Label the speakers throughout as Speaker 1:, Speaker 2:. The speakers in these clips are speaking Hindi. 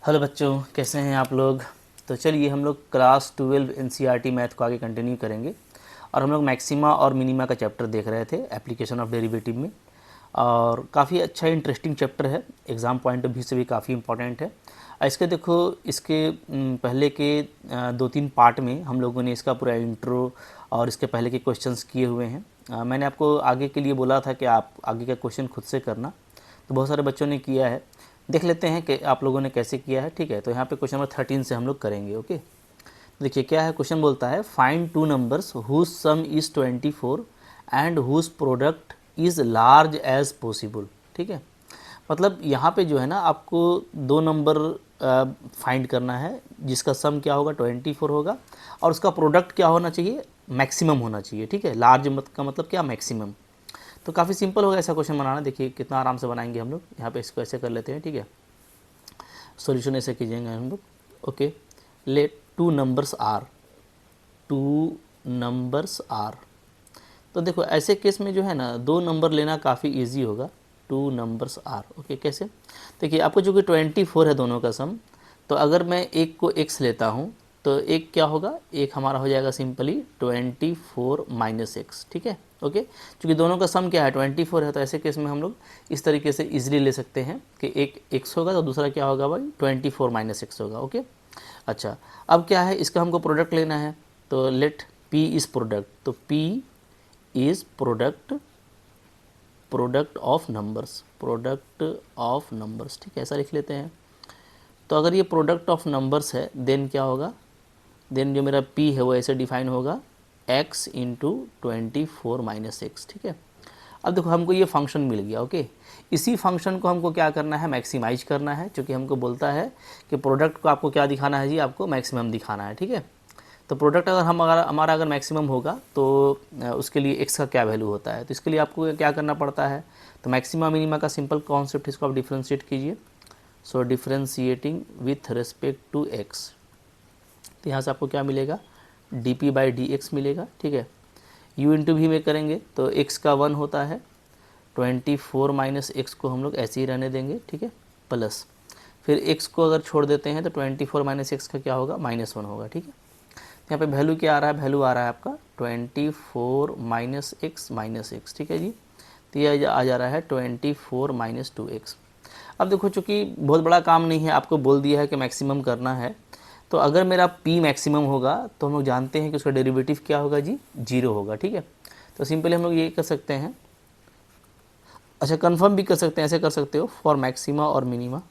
Speaker 1: हेलो बच्चों, कैसे हैं आप लोग। तो चलिए हम लोग क्लास 12 एनसीईआरटी मैथ को आगे कंटिन्यू करेंगे और हम लोग मैक्सिमा और मिनिमा का चैप्टर देख रहे थे एप्लीकेशन ऑफ डेरिवेटिव में। और काफ़ी अच्छा इंटरेस्टिंग चैप्टर है, एग्ज़ाम पॉइंट ऑफ व्यू से भी काफ़ी इंपॉर्टेंट है। इसके देखो, इसके पहले के 2-3 पार्ट में हम लोगों ने इसका पूरा इंट्रो और इसके पहले के क्वेश्चंस किए हुए हैं। मैंने आपको आगे के लिए बोला था कि आप आगे का क्वेश्चन खुद से करना, तो बहुत सारे बच्चों ने किया है। देख लेते हैं कि आप लोगों ने कैसे किया है। ठीक है, तो यहाँ पे क्वेश्चन नंबर 13 से हम लोग करेंगे। ओके, देखिए क्या है। क्वेश्चन बोलता है find two numbers whose sum is 24 and whose product is large as possible. ठीक है, मतलब यहाँ पे जो है ना, आपको दो नंबर फाइंड करना है जिसका सम क्या होगा 24 होगा और उसका प्रोडक्ट क्या होना चाहिए, मैक्सिमम होना चाहिए। ठीक है, लार्ज मत का मतलब क्या, मैक्सिमम। तो काफ़ी सिंपल होगा ऐसा क्वेश्चन बनाना। देखिए कितना आराम से बनाएंगे हम लोग। यहाँ पे इसको ऐसे कर लेते हैं। ठीक है, सॉल्यूशन ऐसे कीजिएगा हम लोग। Okay, let two numbers are. तो देखो ऐसे केस में जो है ना, दो नंबर लेना काफ़ी इजी होगा। To numbers are. ओके, कैसे। देखिए आपको जो कि 24 है दोनों का सम, तो अगर मैं एक को x लेता हूँ तो एक क्या होगा, एक हमारा हो जाएगा सिंपली 24 माइनस एक्स। ठीक है, ओके, क्योंकि दोनों का सम क्या है 24 है, तो ऐसे केस में हम लोग इस तरीके से इजीली ले सकते हैं कि एक x होगा तो दूसरा क्या होगा भाई 24 माइनस एक्स होगा। ओके, अच्छा, अब क्या है, इसका हमको प्रोडक्ट लेना है, तो लेट p इज़ प्रोडक्ट। तो p is product of numbers, ठीक है, ऐसा लिख लेते हैं। तो अगर ये प्रोडक्ट ऑफ नंबर्स है देन क्या होगा, देन जो मेरा p है वो ऐसे डिफाइन होगा x इंटू 24 माइनस एक्स। ठीक है, अब देखो हमको ये फंक्शन मिल गया। ओके, इसी फंक्शन को हमको क्या करना है, मैक्सिमाइज करना है, क्योंकि हमको बोलता है कि प्रोडक्ट को आपको क्या दिखाना है जी, आपको मैक्सिमम दिखाना है। ठीक है, तो प्रोडक्ट अगर हमारा अगर मैक्सिमम होगा तो उसके लिए x का क्या वैल्यू होता है, तो इसके लिए आपको क्या करना पड़ता है, तो मैक्सिमा मिनिमा का सिंपल कॉन्सेप्ट, इसको आप डिफ्रेंशिएट कीजिए। So differentiating with respect to x, तो यहाँ से आपको क्या मिलेगा, dp बाई डी एक्स मिलेगा। ठीक है, u इंटू भी में करेंगे तो x का 1 होता है, 24 माइनस एक्स को हम लोग ऐसे ही रहने देंगे। ठीक है, प्लस फिर x को अगर छोड़ देते हैं तो 24 माइनस एक्स का क्या होगा, -1 होगा। ठीक है, यहाँ पे वैल्यू क्या आ रहा है, वैल्यू आ रहा है आपका 24 माइनस एक्स। ठीक है जी, तो ये आ जा रहा है 24 माइनस 2x। अब देखो चूँकि बहुत बड़ा काम नहीं है, आपको बोल दिया है कि मैक्सिमम करना है, तो अगर मेरा p मैक्सिमम होगा तो हम लोग जानते हैं कि उसका डेरिवेटिव क्या होगा जी, 0 होगा। ठीक है, तो सिंपली हम लोग ये कर सकते हैं, अच्छा कंफर्म भी कर सकते हैं, ऐसे कर सकते हो, फॉर मैक्सिमा और मिनिमा।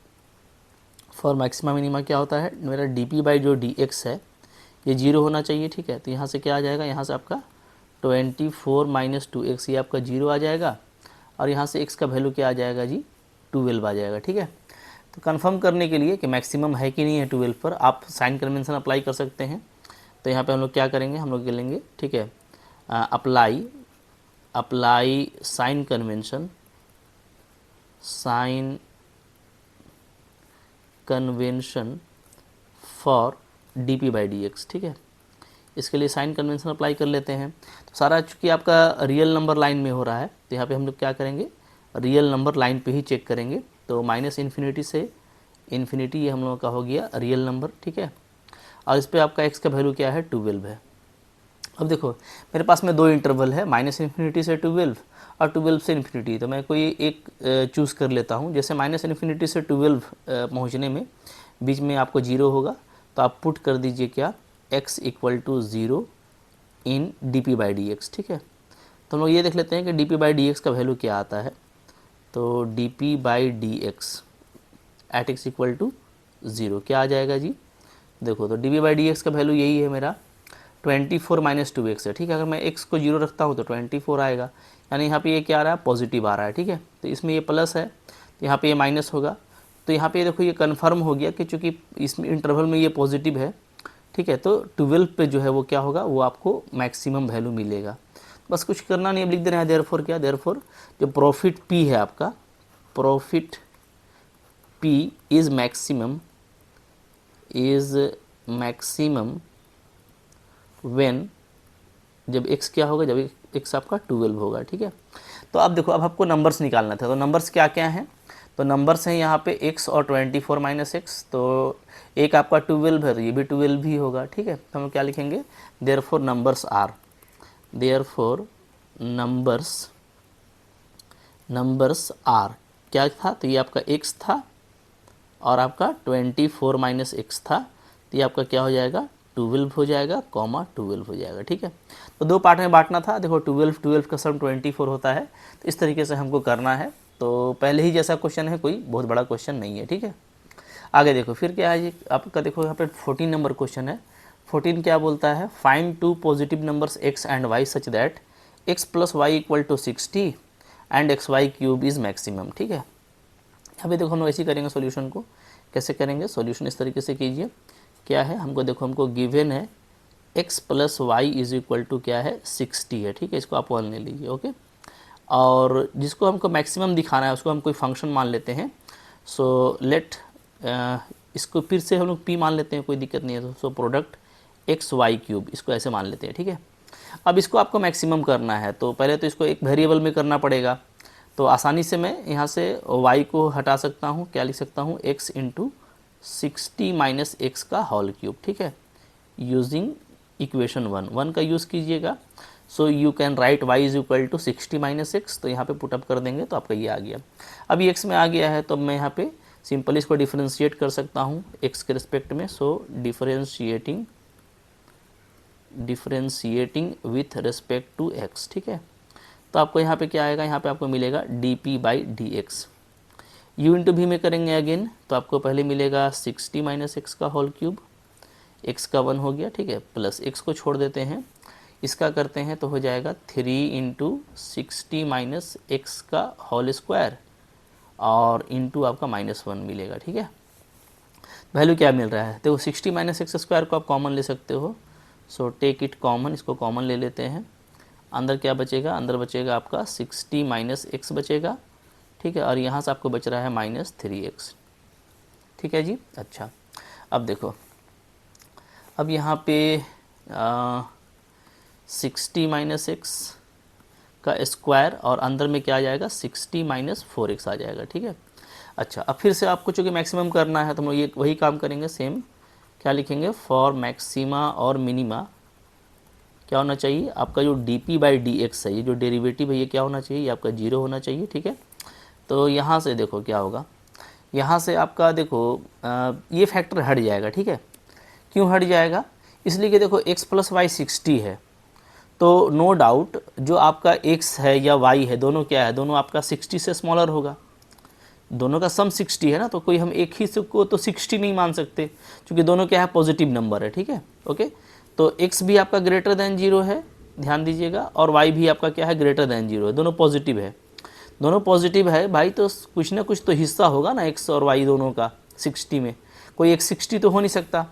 Speaker 1: फॉर मैक्सिमा मिनिमा क्या होता है, मेरा dp बाई जो dx है ये 0 होना चाहिए। ठीक है, तो यहाँ से क्या आ जाएगा, यहाँ से आपका 24 माइनस 2x ये आपका 0 आ जाएगा और यहाँ से x का वैल्यू क्या आ जाएगा जी, 12 आ जाएगा। ठीक है, तो कंफर्म करने के लिए कि मैक्सिमम है कि नहीं है 12 पर, आप साइन कन्वेंशन अप्लाई कर सकते हैं। तो यहाँ पे हम लोग क्या करेंगे, हम लोग लेंगे, ठीक है, apply sign convention for dp by D x. ठीक है, इसके लिए साइन कन्वेंशन अप्लाई कर लेते हैं। तो सारा चूँकि आपका रियल नंबर लाइन में हो रहा है, तो यहाँ पे हम लोग क्या करेंगे, रियल नंबर लाइन पे ही चेक करेंगे। तो माइनस इन्फिनिटी से इन्फिनिटी ये हम लोगों का हो गया रियल नंबर। ठीक है, और इस पर आपका x का वैल्यू क्या है, 12 है। अब देखो मेरे पास में दो इंटरवल है, माइनस इन्फिनिटी से 12 और 12 से इन्फिनिटी, तो मैं कोई एक चूज़ कर लेता हूँ। जैसे माइनस इन्फिनिटी से 12 पहुँचने में बीच में आपको 0 होगा, तो आप पुट कर दीजिए क्या, x equal to 0 in dp by D x. ठीक है, तो हम लोग ये देख लेते हैं कि dp बाई डी एक्स का वैल्यू क्या आता है। तो dp by D x at x equal to 0 क्या आ जाएगा जी, देखो तो dp बाई डी एक्स का वैल्यू यही है मेरा 24 माइनस 2x है। ठीक है, अगर मैं x को 0 रखता हूँ तो 24 आएगा, यानी यहाँ पे ये क्या आ रहा है, पॉजिटिव आ रहा है। ठीक है, तो इसमें ये प्लस है तो यहाँ पे ये माइनस होगा। तो यहाँ पे देखो ये कंफर्म हो गया कि चूँकि इसमें इंटरवल में ये पॉजिटिव है। ठीक है, तो 12 पे जो है वो क्या होगा, वो आपको मैक्सिमम वैल्यू मिलेगा। बस कुछ करना नहीं, अब लिख देना है देयरफॉर क्या, देयरफॉर जो प्रॉफिट p है आपका, profit p is maximum when, जब x क्या होगा, जब x आपका 12 होगा। ठीक है, तो अब देखो अब आपको नंबर्स निकालना था, तो नंबर्स क्या क्या हैं, तो नंबर्स हैं यहाँ पे x और 24 माइनस एक्स, तो एक आपका 12 है तो ये भी 12 ही होगा, ठीक है। तो हम क्या लिखेंगे, therefore numbers are, therefore numbers are क्या था, तो ये आपका x था और आपका 24 माइनस एक्स था, तो ये आपका क्या हो जाएगा 12 हो जाएगा, कॉमा 12 हो जाएगा, ठीक है। तो दो पार्ट में बांटना था, देखो 12 का सम 24 होता है, तो इस तरीके से हमको करना है। तो पहले ही जैसा क्वेश्चन है, कोई बहुत बड़ा क्वेश्चन नहीं है, ठीक है। आगे देखो फिर क्या है जी, आपका देखो यहाँ पे 14 नंबर क्वेश्चन है। 14 क्या बोलता है, find two positive numbers x and y such that x plus y equal to 60 and x y cube is maximum, ठीक है। अभी देखो हम लोग ऐसे ही करेंगे सॉल्यूशन को, कैसे करेंगे सॉल्यूशन, इस तरीके से कीजिए। क्या है हमको, देखो हमको गिवन है x plus y is equal to क्या है 60 है, ठीक है। इसको आप 1 ले लीजिए, ओके। और जिसको हमको मैक्सिमम दिखाना है उसको हम कोई फंक्शन मान लेते हैं। सो लेट इसको फिर से हम लोग p मान लेते हैं, कोई दिक्कत नहीं है। So product x y cube, इसको ऐसे मान लेते हैं, ठीक है। अब इसको आपको मैक्सिमम करना है, तो पहले तो इसको एक वेरिएबल में करना पड़ेगा। तो आसानी से मैं यहाँ से y को हटा सकता हूँ, क्या लिख सकता हूँ, x इंटू 60 माइनस एक्स का होल क्यूब, ठीक है, यूजिंग इक्वेशन 1 का यूज़ कीजिएगा। So you can write y is equal to 60 minus x, तो यहाँ पे पुटअप कर देंगे तो आपका ये आ गया। अब ये x में आ गया है, तो मैं यहाँ पे सिंपली इसको डिफ्रेंशिएट कर सकता हूँ x के रिस्पेक्ट में। So differentiating with respect to x, ठीक है। तो आपको यहाँ पे क्या आएगा, यहाँ पे आपको मिलेगा D by D x. You into भी में करेंगे अगेन, तो आपको पहले मिलेगा 60 माइनस एक्स का होल क्यूब, एक्स का 1 हो गया, ठीक है, प्लस एक्स को छोड़ देते हैं, इसका करते हैं तो हो जाएगा 3 इंटू 60 माइनस एक्स का होल स्क्वायर और इंटू आपका -1 मिलेगा, ठीक है। वैल्यू क्या मिल रहा है, तो 60 माइनस एक्स स्क्वायर को आप कॉमन ले सकते हो। सो टेक इट कॉमन, इसको कॉमन ले लेते हैं। अंदर क्या बचेगा, अंदर बचेगा आपका 60 माइनस एक्स बचेगा, ठीक है, और यहाँ से आपको बच रहा है -3x, ठीक है जी। अच्छा अब देखो, अब यहाँ पे 60 माइनस एक्स का स्क्वायर और अंदर में क्या आ जाएगा 60 माइनस 4x आ जाएगा, ठीक है। अच्छा अब फिर से आपको चूँकि मैक्सिमम करना है तो हम ये वही काम करेंगे, सेम क्या लिखेंगे, फॉर मैक्सिमा और मिनिमा क्या होना चाहिए, आपका जो डी बाई डी एक्स है, ये जो डेरिवेटिव है ये क्या होना चाहिए, ये आपका 0 होना चाहिए, ठीक है। तो यहाँ से देखो क्या होगा, यहाँ से आपका देखो ये फैक्टर हट जाएगा, ठीक है। क्यों हट जाएगा, इसलिए कि देखो x प्लस वाई 60 है, तो नो डाउट जो आपका x है या y है दोनों क्या है, दोनों आपका 60 से स्मॉलर होगा, दोनों का सम 60 है ना, तो कोई हम एक ही को तो 60 नहीं मान सकते, क्योंकि दोनों क्या है पॉजिटिव नंबर है, ठीक है, ओके। तो x भी आपका ग्रेटर दैन 0 है, ध्यान दीजिएगा, और y भी आपका क्या है ग्रेटर दैन 0 है, दोनों पॉजिटिव है, दोनों पॉजिटिव है भाई, तो कुछ ना कुछ तो हिस्सा होगा ना x और y दोनों का 60 में, कोई एक 60 तो हो नहीं सकता,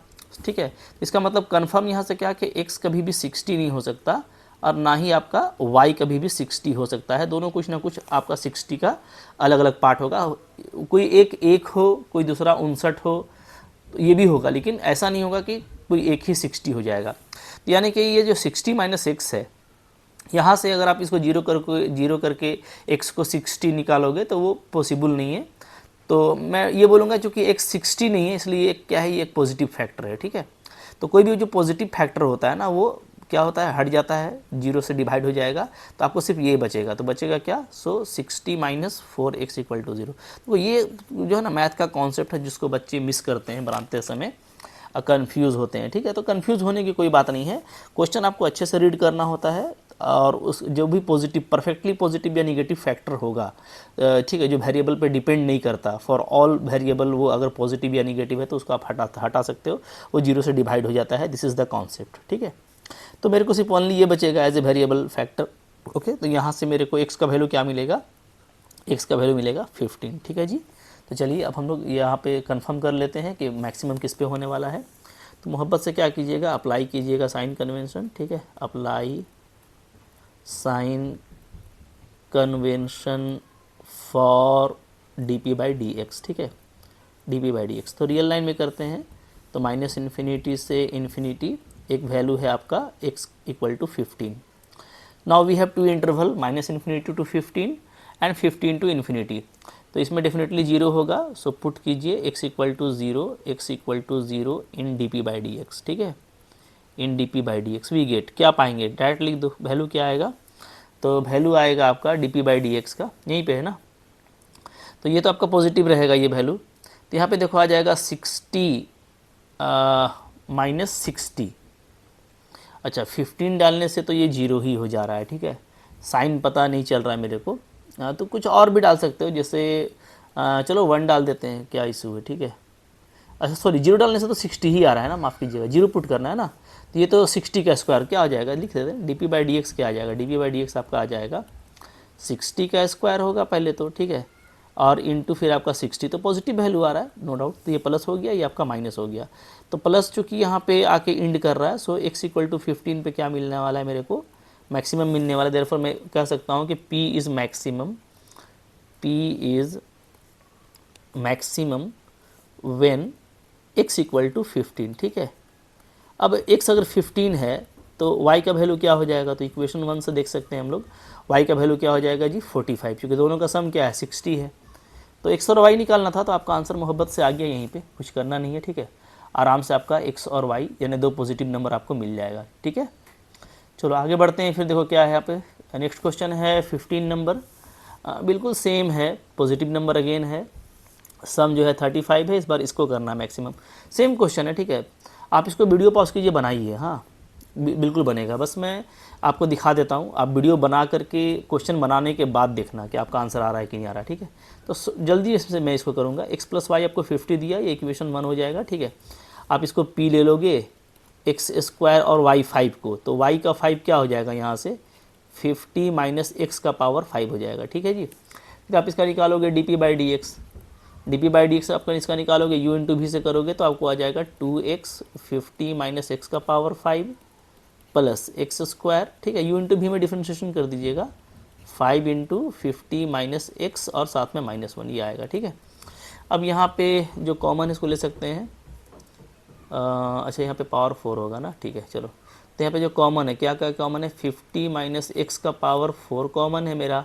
Speaker 1: ठीक है। इसका मतलब कन्फर्म यहाँ से क्या कि x कभी भी 60 नहीं हो सकता और ना ही आपका y कभी भी 60 हो सकता है, दोनों कुछ ना कुछ आपका 60 का अलग अलग पार्ट होगा, कोई एक हो, कोई दूसरा 59 हो, ये भी होगा, लेकिन ऐसा नहीं होगा कि कोई एक ही 60 हो जाएगा। तो यानी कि ये जो 60 माइनस एक्स है, यहाँ से अगर आप इसको जीरो करके x को 60 निकालोगे तो वो पॉसिबल नहीं है। तो मैं ये बोलूँगा चूँकि x 60 नहीं है, इसलिए एक क्या है, ये एक पॉजिटिव फैक्टर है, ठीक है। तो कोई भी जो पॉजिटिव फैक्टर होता है ना, वो क्या होता है, हट जाता है, 0 से डिवाइड हो जाएगा, तो आपको सिर्फ ये बचेगा, तो बचेगा क्या, सो 60 माइनस 4x इक्वल टू 0। तो ये जो है ना मैथ का कॉन्सेप्ट है जिसको बच्चे मिस करते हैं बनाते समय, कंफ्यूज होते हैं, ठीक है। तो कंफ्यूज होने की कोई बात नहीं है, क्वेश्चन आपको अच्छे से रीड करना होता है, और उस जो भी पॉजिटिव परफेक्टली पॉजिटिव या निगेटिव फैक्टर होगा, ठीक है, जो वेरिएबल पे डिपेंड नहीं करता, फॉर ऑल वेरिएबल वो अगर पॉजिटिव या निगेटिव है तो उसको आप हटा सकते हो, वो 0 से डिवाइड हो जाता है, दिस इज़ द कॉन्सेप्ट, ठीक है। तो मेरे को सिर्फ ओनली ये बचेगा as a variable factor, okay. तो यहाँ से मेरे को x का वैल्यू क्या मिलेगा, x का वैल्यू मिलेगा 15, ठीक है जी। तो चलिए अब हम लोग यहाँ पे कंफर्म कर लेते हैं कि मैक्सिमम किस पे होने वाला है। तो मोहब्बत से क्या कीजिएगा, अप्लाई कीजिएगा साइन कन्वेंशन, ठीक है, apply sign convention for d by D x, ठीक है, डी बाई डी एक्स। तो रियल लाइन में करते हैं तो -∞ से इन्फिनिटी एक वैल्यू है आपका x equal to 15। Now we have to interval -∞ to 15 and 15 to infinity. तो इसमें डेफिनेटली 0 होगा। सो पुट कीजिए x equal to 0, x equal to 0 in D P by D x, ठीक है, in D P by D x. We get क्या पाएंगे, डायरेक्ट लिख दो, वैल्यू क्या आएगा, तो वैल्यू आएगा आपका D P by D x का, यहीं पे है ना। तो ये तो आपका पॉजिटिव रहेगा ये वैल्यू। तो यहाँ पे देखो आ जाएगा 60 माइनस 60। अच्छा 15 डालने से तो ये 0 ही हो जा रहा है, ठीक है, साइन पता नहीं चल रहा है मेरे को। तो कुछ और भी डाल सकते हो, जैसे चलो 1 डाल देते हैं, क्या इशू है, ठीक है। अच्छा सॉरी 0 डालने से तो 60 ही आ रहा है ना, माफ़ कीजिएगा, 0 पुट करना है ना। तो ये तो 60 का स्क्वायर क्या आ जाएगा, लिख देते हैं, D P by D x क्या आ जाएगा, D P by D x आपका आ जाएगा 60 का स्क्वायर होगा पहले तो, ठीक है, और इंटू फिर आपका 60, तो पॉजिटिव वैल्यू आ रहा है नो डाउट। तो ये प्लस हो गया, ये आपका माइनस हो गया। तो प्लस चूँकि यहाँ पे आके इंड कर रहा है, सो x इक्वल टू 15 पे क्या मिलने वाला है मेरे को, मैक्सिमम मिलने वाला है। देयरफॉर मैं कह सकता हूँ कि p is maximum, p is maximum when x equal to 15, ठीक है। अब x अगर 15 है तो y का वैल्यू क्या हो जाएगा, तो इक्वेशन 1 से देख सकते हैं हम लोग, y का वैल्यू क्या हो जाएगा जी 45, क्योंकि दोनों का सम क्या है 60 है। तो x और y निकालना था, तो आपका आंसर मोहब्बत से आ गया, यहीं पे कुछ करना नहीं है, ठीक है, आराम से आपका x और y यानी 2 पॉजिटिव नंबर आपको मिल जाएगा, ठीक है। चलो आगे बढ़ते हैं, फिर देखो क्या है यहाँ पे, नेक्स्ट क्वेश्चन है 15 नंबर, बिल्कुल सेम है, पॉजिटिव नंबर अगेन है, सम जो है 35 है, इस बार इसको करना मैक्सिमम, सेम क्वेश्चन है, ठीक है। आप इसको वीडियो पॉज कीजिए, बनाइए, हाँ बिल्कुल बनेगा, बस मैं आपको दिखा देता हूँ, आप वीडियो बना करके क्वेश्चन बनाने के बाद देखना कि आपका आंसर आ रहा है कि नहीं आ रहा है, ठीक है। तो जल्दी इसमें मैं इसको करूँगा, x प्लस वाई आपको 50 दिया, ये इक्वेशन 1 हो जाएगा, ठीक है। आप इसको p ले लोगे, x स्क्वायर और y 5 को, तो y का 5 क्या हो जाएगा यहाँ से 50 माइनस एक्स का पावर 5 हो जाएगा, ठीक है जी। फिर आप इसका निकालोगे D P by D x, D P by D x आपका इसका निकालोगे u इंटू भी से करोगे तो आपको आ जाएगा 2x 50 माइनस एक्स का पावर 5 प्लस एक्स स्क्वायर, ठीक है, u इंटू भी में डिफ्रेंशिएशन कर दीजिएगा, 5 इंटू 50 माइनस एक्स और साथ में -1 ये आएगा, ठीक है। अब यहाँ पे जो कॉमन है इसको ले सकते हैं, अच्छा यहाँ पे पावर 4 होगा ना, ठीक है चलो। तो यहाँ पे जो कॉमन है, क्या क्या कॉमन है, 50 माइनस एक्स का पावर 4 कॉमन है मेरा,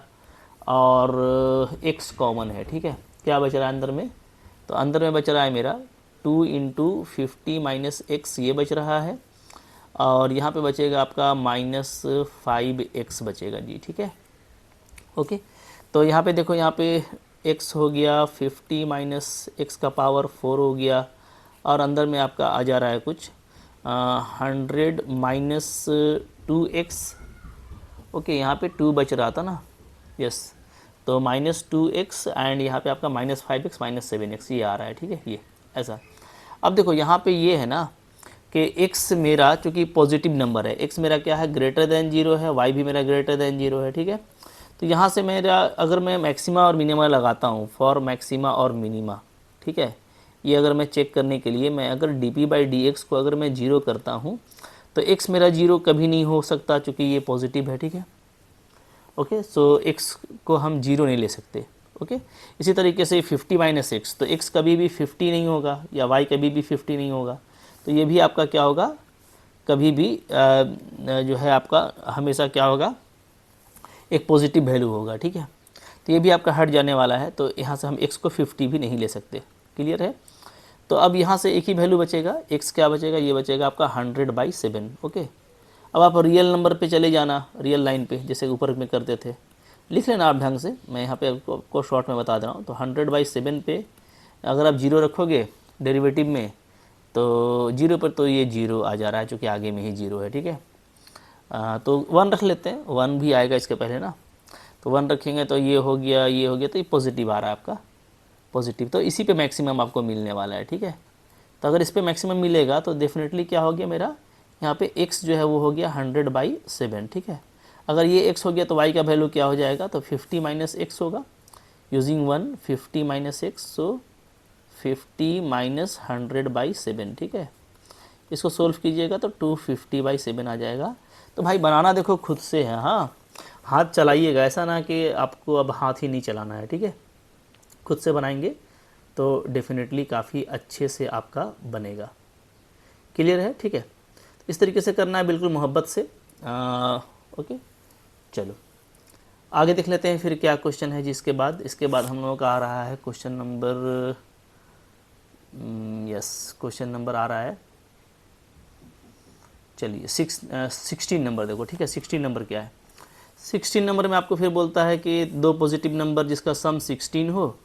Speaker 1: और x कॉमन है, ठीक है। क्या बच रहा है अंदर में, तो अंदर में बच रहा है मेरा 2 इंटू 50 माइनस एक्स, ये बच रहा है, और यहाँ पे बचेगा आपका -5x बचेगा जी, ठीक है, ओके। तो यहाँ पे देखो, यहाँ पे x हो गया 50 माइनस एक्स का पावर 4 हो गया, और अंदर में आपका आ जा रहा है कुछ 100 माइनस 2x, ओके, यहाँ पे 2 बच रहा था ना, यस, तो -2x एंड यहाँ पे आपका -5x -7x ये आ रहा है, ठीक है, ये ऐसा। अब देखो यहाँ पे ये है ना कि x मेरा चूँकि पॉजिटिव नंबर है, x मेरा क्या है ग्रेटर देन 0 है, y भी मेरा ग्रेटर देन 0 है, ठीक है। तो यहाँ से मेरा अगर मैं मैक्सिमा और मिनिमा लगाता हूँ, फॉर मैक्सिमा और मिनिमा, ठीक है, ये अगर मैं चेक करने के लिए मैं अगर D P by D x को अगर मैं 0 करता हूँ तो x मेरा 0 कभी नहीं हो सकता चूँकि ये पॉजिटिव है, ठीक है, ओके। सो x को हम 0 नहीं ले सकते, ओके। इसी तरीके से 50 माइनस एक्स, तो x कभी भी 50 नहीं होगा या y कभी भी 50 नहीं होगा, तो ये भी आपका क्या होगा, कभी भी जो है आपका हमेशा क्या होगा, एक पॉजिटिव वैल्यू होगा, ठीक है। तो ये भी आपका हट जाने वाला है, तो यहाँ से हम x को 50 भी नहीं ले सकते, क्लियर है। तो अब यहाँ से एक ही वैल्यू बचेगा, x क्या बचेगा, ये बचेगा आपका 100/7, ओके। अब आप रियल नंबर पे चले जाना, रियल लाइन पे, जैसे ऊपर में करते थे, लिख लेना आप ढंग से, मैं यहाँ पे आपको शॉर्ट में बता दे रहा हूँ। तो 100/7 पे अगर आप 0 रखोगे डेरिवेटिव में, तो 0 पर तो ये 0 आ जा रहा है, चूँकि आगे में ही 0 है, ठीक है। तो 1 रख लेते हैं, 1 भी आएगा इसके पहले ना, तो 1 रखेंगे तो ये हो गया, ये हो गया, तो ये पॉजिटिव आ रहा है आपका, पॉजिटिव, तो इसी पे मैक्सिमम आपको मिलने वाला है, ठीक है। तो अगर इस पे मैक्सिमम मिलेगा तो डेफिनेटली क्या हो गया मेरा, यहाँ पे x जो है वो हो गया 100/7, ठीक है। अगर ये x हो गया तो y का वैल्यू क्या हो जाएगा, तो 50 माइनस एक्स होगा, यूजिंग 1 50 माइनस एक्स, सो 50 माइनस 100/7, ठीक है। इसको सोल्व कीजिएगा तो 250/7 आ जाएगा। तो भाई बनाना देखो खुद से है, हाँ हाथ चलाइएगा, ऐसा ना कि आपको अब हाथ ही नहीं चलाना है, ठीक है, खुद से बनाएंगे तो डेफिनेटली काफ़ी अच्छे से आपका बनेगा, क्लियर है, ठीक है। इस तरीके से करना है बिल्कुल मोहब्बत से, ओके। चलो आगे देख लेते हैं फिर क्या क्वेश्चन है जी इसके बाद। इसके बाद हम लोगों का आ रहा है question number, yes question number आ रहा है, चलिए 16 नंबर देखो, ठीक है। 16 नंबर क्या है, 16 नंबर में आपको फिर बोलता है कि दो पॉजिटिव नंबर जिसका सम 16 हो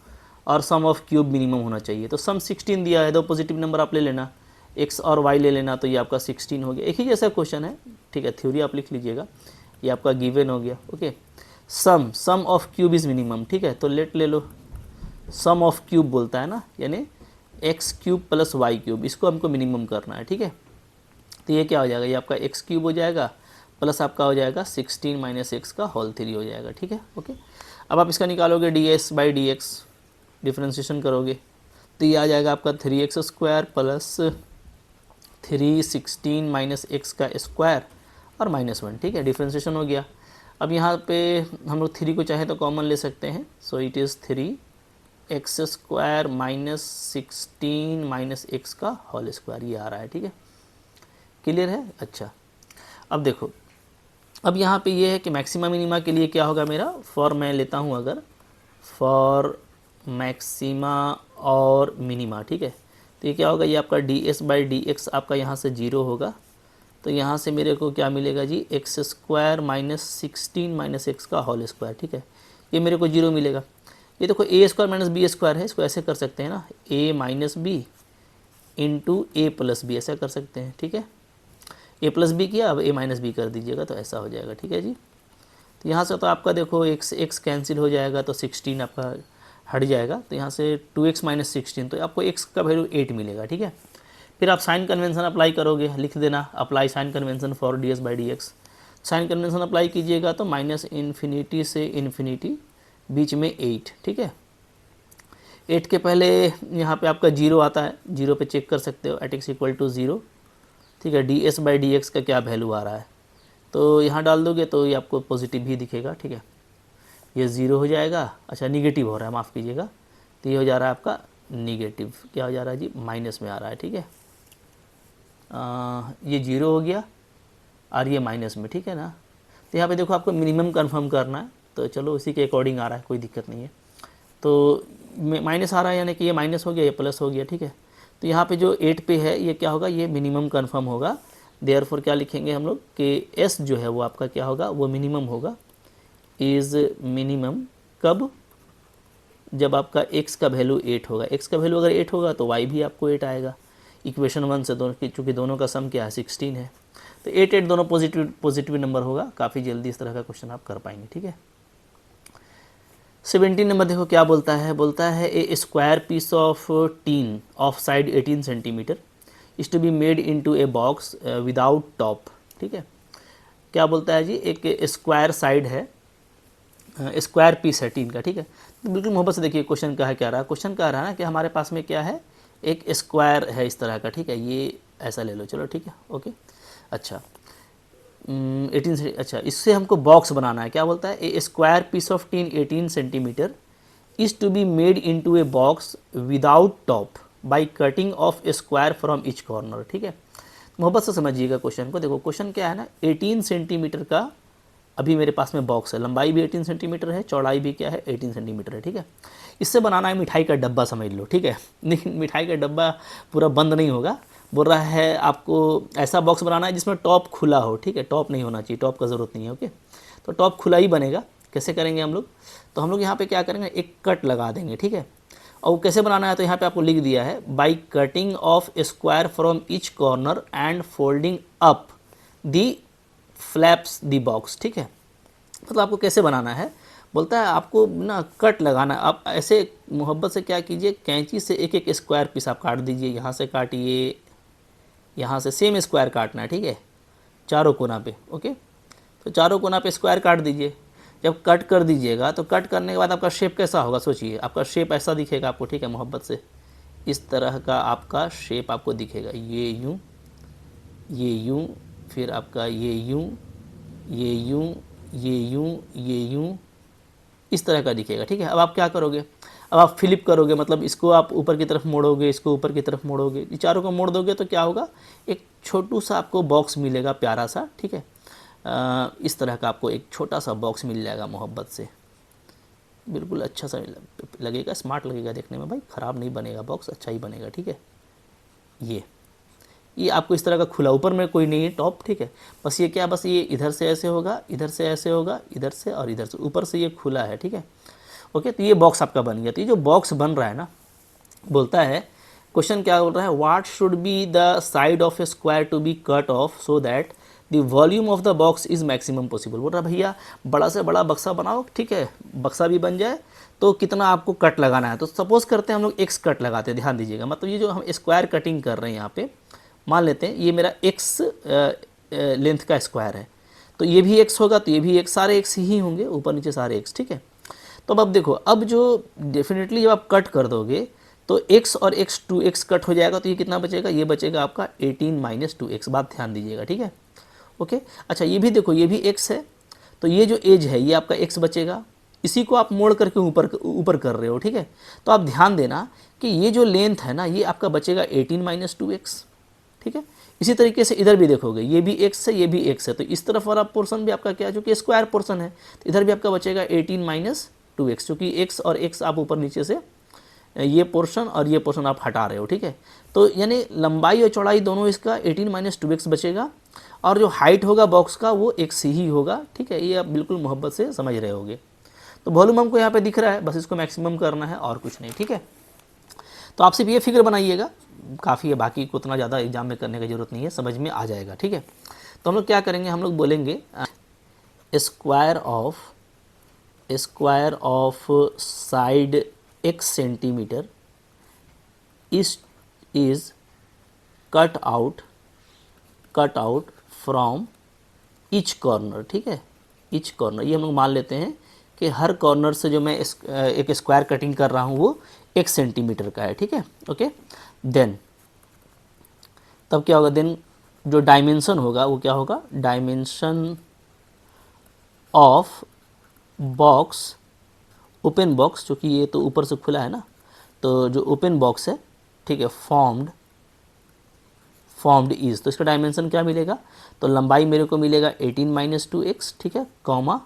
Speaker 1: और सम ऑफ क्यूब मिनिमम होना चाहिए। तो सम 16 दिया है, दो पॉजिटिव नंबर आप ले लेना, x और y ले लेना, तो ये आपका 16 हो गया। एक ही जैसा क्वेश्चन है, ठीक है, थ्योरी आप लिख लीजिएगा, ये आपका गिवन हो गया। Okay, sum of cube is minimum, ठीक है, तो लेट ले लो, सम ऑफ क्यूब बोलता है ना, यानी x cube plus y cube, इसको हमको मिनिमम करना है, ठीक है। तो ये क्या हो जाएगा, ये आपका एक्स क्यूब हो जाएगा प्लस आपका हो जाएगा 16 माइनस एक्स का होल 3 हो जाएगा, ठीक है। ओके, अब आप इसका निकालोगे D s by D x, differentiation करोगे तो ये आ जाएगा आपका 3x square plus 316 minus x का स्क्वायर और -1, ठीक है, डिफ्रेंशिएशन हो गया। अब यहाँ पे हम लोग 3 को चाहे तो कॉमन ले सकते हैं, so it is 3x square minus 16 minus x का होल स्क्वायर, ये आ रहा है, ठीक है, क्लियर है। अच्छा, अब देखो, अब यहाँ पे ये है कि मैक्सिमा मिनिमा के लिए क्या होगा मेरा, फॉर मैं लेता हूँ अगर फॉर मैक्सिमा और मिनिमा, ठीक है, तो ये क्या होगा, ये आपका D s by D x आपका यहाँ से 0 होगा, तो यहाँ से मेरे को क्या मिलेगा जी, X square minus 16 minus x का होल स्क्वायर, ठीक है, ये मेरे को 0 मिलेगा। ये देखो A square minus B square है, इसको ऐसे कर सकते हैं ना, A minus B into A plus B, ऐसा कर सकते हैं, ठीक है। ए प्लस बी किया, अब ए माइनस बी कर दीजिएगा तो ऐसा हो जाएगा, ठीक है जी। तो यहाँ से तो आपका देखो एक्स कैंसिल हो जाएगा, तो 16 आपका हट जाएगा, तो यहाँ से 2x माइनस 16, तो आपको x का वैल्यू 8 मिलेगा, ठीक है। फिर आप साइन कन्वेंशन अप्लाई करोगे, लिख देना apply sign convention for d s by D x. Sign convention apply कीजिएगा तो माइनस इन्फिनिटी से इन्फिनिटी बीच में 8, ठीक है। 8 के पहले यहाँ पे आपका 0 आता है, 0 पे चेक कर सकते हो, एट एक्स इक्वल टू 0, ठीक है। D s by D x का क्या वैल्यू आ रहा है, तो यहाँ डाल दोगे तो ये आपको पॉजिटिव ही दिखेगा, ठीक है, ये 0 हो जाएगा। अच्छा, निगेटिव हो रहा है, माफ़ कीजिएगा, तो ये हो जा रहा है आपका निगेटिव, क्या हो जा रहा है जी, माइनस में आ रहा है, ठीक है। ये 0 हो गया और ये माइनस में, ठीक है ना। तो यहाँ पे देखो आपको मिनिमम कंफर्म करना है, तो चलो उसी के अकॉर्डिंग आ रहा है, कोई दिक्कत नहीं है। तो माइनस आ रहा है, यानी कि ये माइनस हो गया, ये प्लस हो गया, ठीक है। तो यहाँ पे जो 8 पे है, ये क्या होगा, ये मिनिमम कंफर्म होगा। देयरफॉर क्या लिखेंगे हम लोग कि एस जो है वो आपका क्या होगा, वो मिनिमम होगा, इज़ मिनिमम कब, जब आपका x का वैल्यू 8 होगा। x का वैल्यू अगर 8 होगा तो y भी आपको 8 आएगा। इक्वेशन 1 से दोनों की, चूँकि दोनों का सम क्या है 16 है, तो 8 दोनों पॉजिटिव नंबर होगा। काफ़ी जल्दी इस तरह का क्वेश्चन आप कर पाएंगे, ठीक है। 17 नंबर देखो क्या बोलता है, बोलता है a square piece of tin of side 18 centimetre is to be made into a box without top, ठीक है। क्या बोलता है जी, एक स्क्वायर साइड है, स्क्वायर पीस है टीन का, ठीक है। तो बिल्कुल मोहब्बत से देखिए क्वेश्चन का है, क्या रहा, क्वेश्चन कह रहा है ना कि हमारे पास में क्या है, एक स्क्वायर है इस तरह का, ठीक है, ये ऐसा ले लो, चलो ठीक है, ओके। अच्छा 18 से, अच्छा इससे हमको बॉक्स बनाना है। क्या बोलता है, a square piece of tin 18 centimetre is to be made into a box without top by cutting off a square from each corner, ठीक है। मोहब्बत से समझिएगा क्वेश्चन को। देखो क्वेश्चन क्या है ना, 18 सेंटीमीटर का अभी मेरे पास में बॉक्स है, लंबाई भी 18 सेंटीमीटर है, चौड़ाई भी क्या है 18 सेंटीमीटर है, ठीक है। इससे बनाना है मिठाई का डब्बा, समझ लो, ठीक है। लेकिन मिठाई का डब्बा पूरा बंद नहीं होगा, बोल रहा है आपको ऐसा बॉक्स बनाना है जिसमें टॉप खुला हो, ठीक है, टॉप नहीं होना चाहिए, टॉप का ज़रूरत नहीं है, ओके। तो टॉप खुला ही बनेगा। कैसे करेंगे हम लोग, तो हम लोग यहाँ पे क्या करेंगे, एक कट लगा देंगे, ठीक है। और कैसे बनाना है, तो यहाँ पे आपको लिख दिया है, by cutting of square from each corner and folding up the flaps the box, ठीक है। मतलब आपको कैसे बनाना है, बोलता है आपको ना कट लगाना। आप ऐसे मोहब्बत से क्या कीजिए, कैंची से एक एक स्क्वायर पीस आप काट दीजिए, यहाँ से काटिए, यहाँ से सेम स्क्वायर काटना है, ठीक है, चारों कोना पे, ओके। तो चारों कोना पे स्क्वायर काट दीजिए। जब कट कर दीजिएगा तो कट करने के बाद आपका शेप कैसा होगा, सोचिए, आपका शेप ऐसा दिखेगा आपको, ठीक है, मोहब्बत से इस तरह का आपका शेप आपको दिखेगा, ये यूँ, ये यूँ, फिर आपका ये यूँ, ये यूँ, ये यूँ, ये यूँ, इस तरह का दिखेगा, ठीक है। अब आप क्या करोगे, अब आप फ्लिप करोगे, मतलब इसको आप ऊपर की तरफ मोड़ोगे, इसको ऊपर की तरफ मोड़ोगे, ये चारों को मोड़ दोगे तो क्या होगा, एक छोटू सा आपको बॉक्स मिलेगा, प्यारा सा, ठीक है। इस तरह का आपको एक छोटा सा बॉक्स मिल जाएगा मोहब्बत से, बिल्कुल अच्छा सा लगेगा, स्मार्ट लगेगा देखने में भाई, ख़राब नहीं बनेगा बॉक्स, अच्छा ही बनेगा। ठीक है, ये आपको इस तरह का खुला, ऊपर में कोई नहीं है टॉप। ठीक है, बस ये क्या, बस ये इधर से ऐसे होगा, इधर से ऐसे होगा, इधर से और इधर से, ऊपर से ये खुला है। ठीक है, ओके, तो ये बॉक्स आपका बन गया। तो ये जो बॉक्स बन रहा है ना, बोलता है क्वेश्चन क्या बोल रहा है, what should be the side of a square to be cut off so that the volume of the box is maximum possible. बोल रहा है भैया बड़ा से बड़ा बक्सा बनाओ, ठीक है, बक्सा भी बन जाए तो कितना आपको कट लगाना है। तो सपोज करते हैं हम लोग एक्स कट लगाते हैं, ध्यान दीजिएगा, मतलब ये जो हम स्क्वायर कटिंग कर रहे हैं यहाँ पे, मान लेते हैं ये मेरा एक्स लेंथ का स्क्वायर है, तो ये भी एक्स होगा, तो ये भी एक्स, सारे एक्स ही होंगे, ऊपर नीचे सारे एक्स। ठीक है, तो अब देखो, अब जो डेफिनेटली जब आप कट कर दोगे तो x और x 2x कट हो जाएगा, तो ये कितना बचेगा, ये बचेगा आपका 18 माइनस 2x। बात ध्यान दीजिएगा, ठीक है, ओके। अच्छा, ये भी देखो, ये भी x है, तो ये जो एज है ये आपका x बचेगा, इसी को आप मोड़ करके ऊपर कर रहे हो। ठीक है, तो आप ध्यान देना कि ये जो लेंथ है ना, ये आपका बचेगा 18 माइनस 2x। ठीक है, इसी तरीके से इधर भी देखोगे, ये भी x है, ये भी x है, तो इस तरफ वाला पोर्शन भी आपका क्या है, जो कि स्क्वायर पोर्शन है, तो इधर भी आपका बचेगा 18 माइनस 2x, क्योंकि x और x आप ऊपर नीचे से ये पोर्शन और ये पोर्शन आप हटा रहे हो। ठीक है, तो यानी लंबाई और चौड़ाई दोनों इसका 18 माइनस 2x बचेगा, और जो हाइट होगा बॉक्स का वो x ही होगा। ठीक है, ये आप बिल्कुल मोहब्बत से समझ रहे होगे। तो वॉल्यूम हमको यहाँ पे दिख रहा है, बस इसको मैक्सिमम करना है और कुछ नहीं। ठीक है, तो आप सिर्फ ये फिगर बनाइएगा, काफ़ी है, बाकी को उतना ज़्यादा एग्जाम में करने की ज़रूरत नहीं है, समझ में आ जाएगा। ठीक है, तो हम लोग क्या करेंगे, हम लोग बोलेंगे square of side x centimetre is cut out from each corner. ठीक है, ईच कॉर्नर, ये हम लोग मान लेते हैं कि हर कॉर्नर से जो मैं एक स्क्वायर कटिंग कर रहा हूँ वो 1 सेंटीमीटर का है। ठीक है, ओके, देन तब क्या होगा, देन जो डायमेंशन होगा वो क्या होगा, dimension of box, open box, चूँकि ये तो ऊपर से खुला है ना, तो जो ओपन बॉक्स है, ठीक है, फॉर्म्ड इज, तो इसका डायमेंशन क्या मिलेगा, तो लंबाई मेरे को मिलेगा 18 माइनस 2x। ठीक है, कॉमा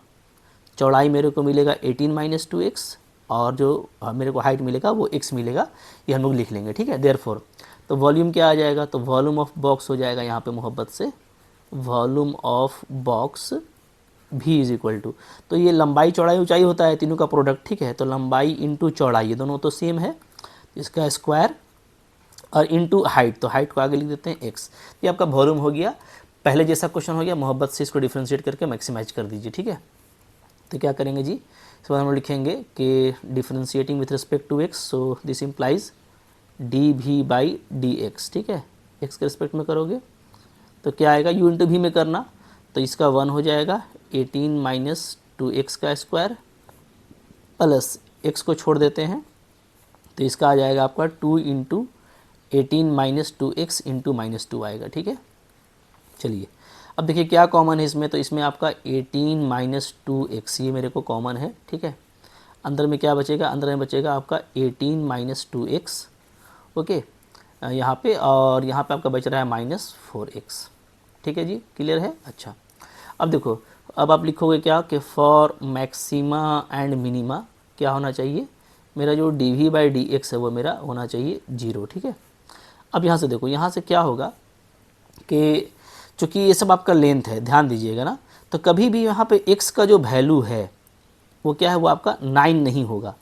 Speaker 1: चौड़ाई मेरे को मिलेगा 18 माइनस 2x, और जो मेरे को हाइट मिलेगा वो x मिलेगा, ये हम लोग लिख लेंगे। ठीक है, देयरफॉर तो वॉल्यूम क्या आ जाएगा, तो वॉल्यूम ऑफ बॉक्स हो जाएगा यहाँ पे मोहब्बत से, volume of box v is equal to, तो ये लंबाई चौड़ाई ऊंचाई होता है तीनों का प्रोडक्ट। ठीक है, तो लंबाई इंटू चौड़ाई, ये दोनों तो सेम है, इसका स्क्वायर, और इंटू हाइट, तो हाइट को आगे लिख देते हैं x। ये आपका वॉल्यूम हो गया, पहले जैसा क्वेश्चन हो गया, मोहब्बत से इसको डिफ्रेंशिएट करके मैक्सिमाइज कर दीजिए। ठीक है, तो क्या करेंगे जी, इस बार हम लिखेंगे कि differentiating with respect to x, so this implies dv by dx। ठीक है, x के रिस्पेक्ट में करोगे तो क्या आएगा, u इंटू v में करना, तो इसका 1 हो जाएगा 18 माइनस 2x का स्क्वायर, प्लस x को छोड़ देते हैं, तो इसका आ जाएगा आपका 2 into 18 minus 2x into minus 2 आएगा। ठीक है, चलिए अब देखिए क्या कॉमन है इसमें, तो इसमें आपका 18 माइनस 2x ये मेरे को कॉमन है। ठीक है, अंदर में क्या बचेगा, अंदर में बचेगा आपका 18 माइनस 2x, ओके, यहाँ पे, और यहाँ पे आपका बच रहा है माइनस 4x। ठीक है जी, क्लियर है। अच्छा, अब देखो, अब आप लिखोगे क्या कि फॉर मैक्सिमा एंड मिनिमा क्या होना चाहिए, मेरा जो dv बाई dx है वो मेरा होना चाहिए 0। ठीक है, अब यहाँ से देखो, यहाँ से क्या होगा कि चूँकि ये सब आपका लेंथ है, ध्यान दीजिएगा ना, तो कभी भी यहाँ पे x का जो वैल्यू है वो क्या है, वो आपका 9 नहीं होगा।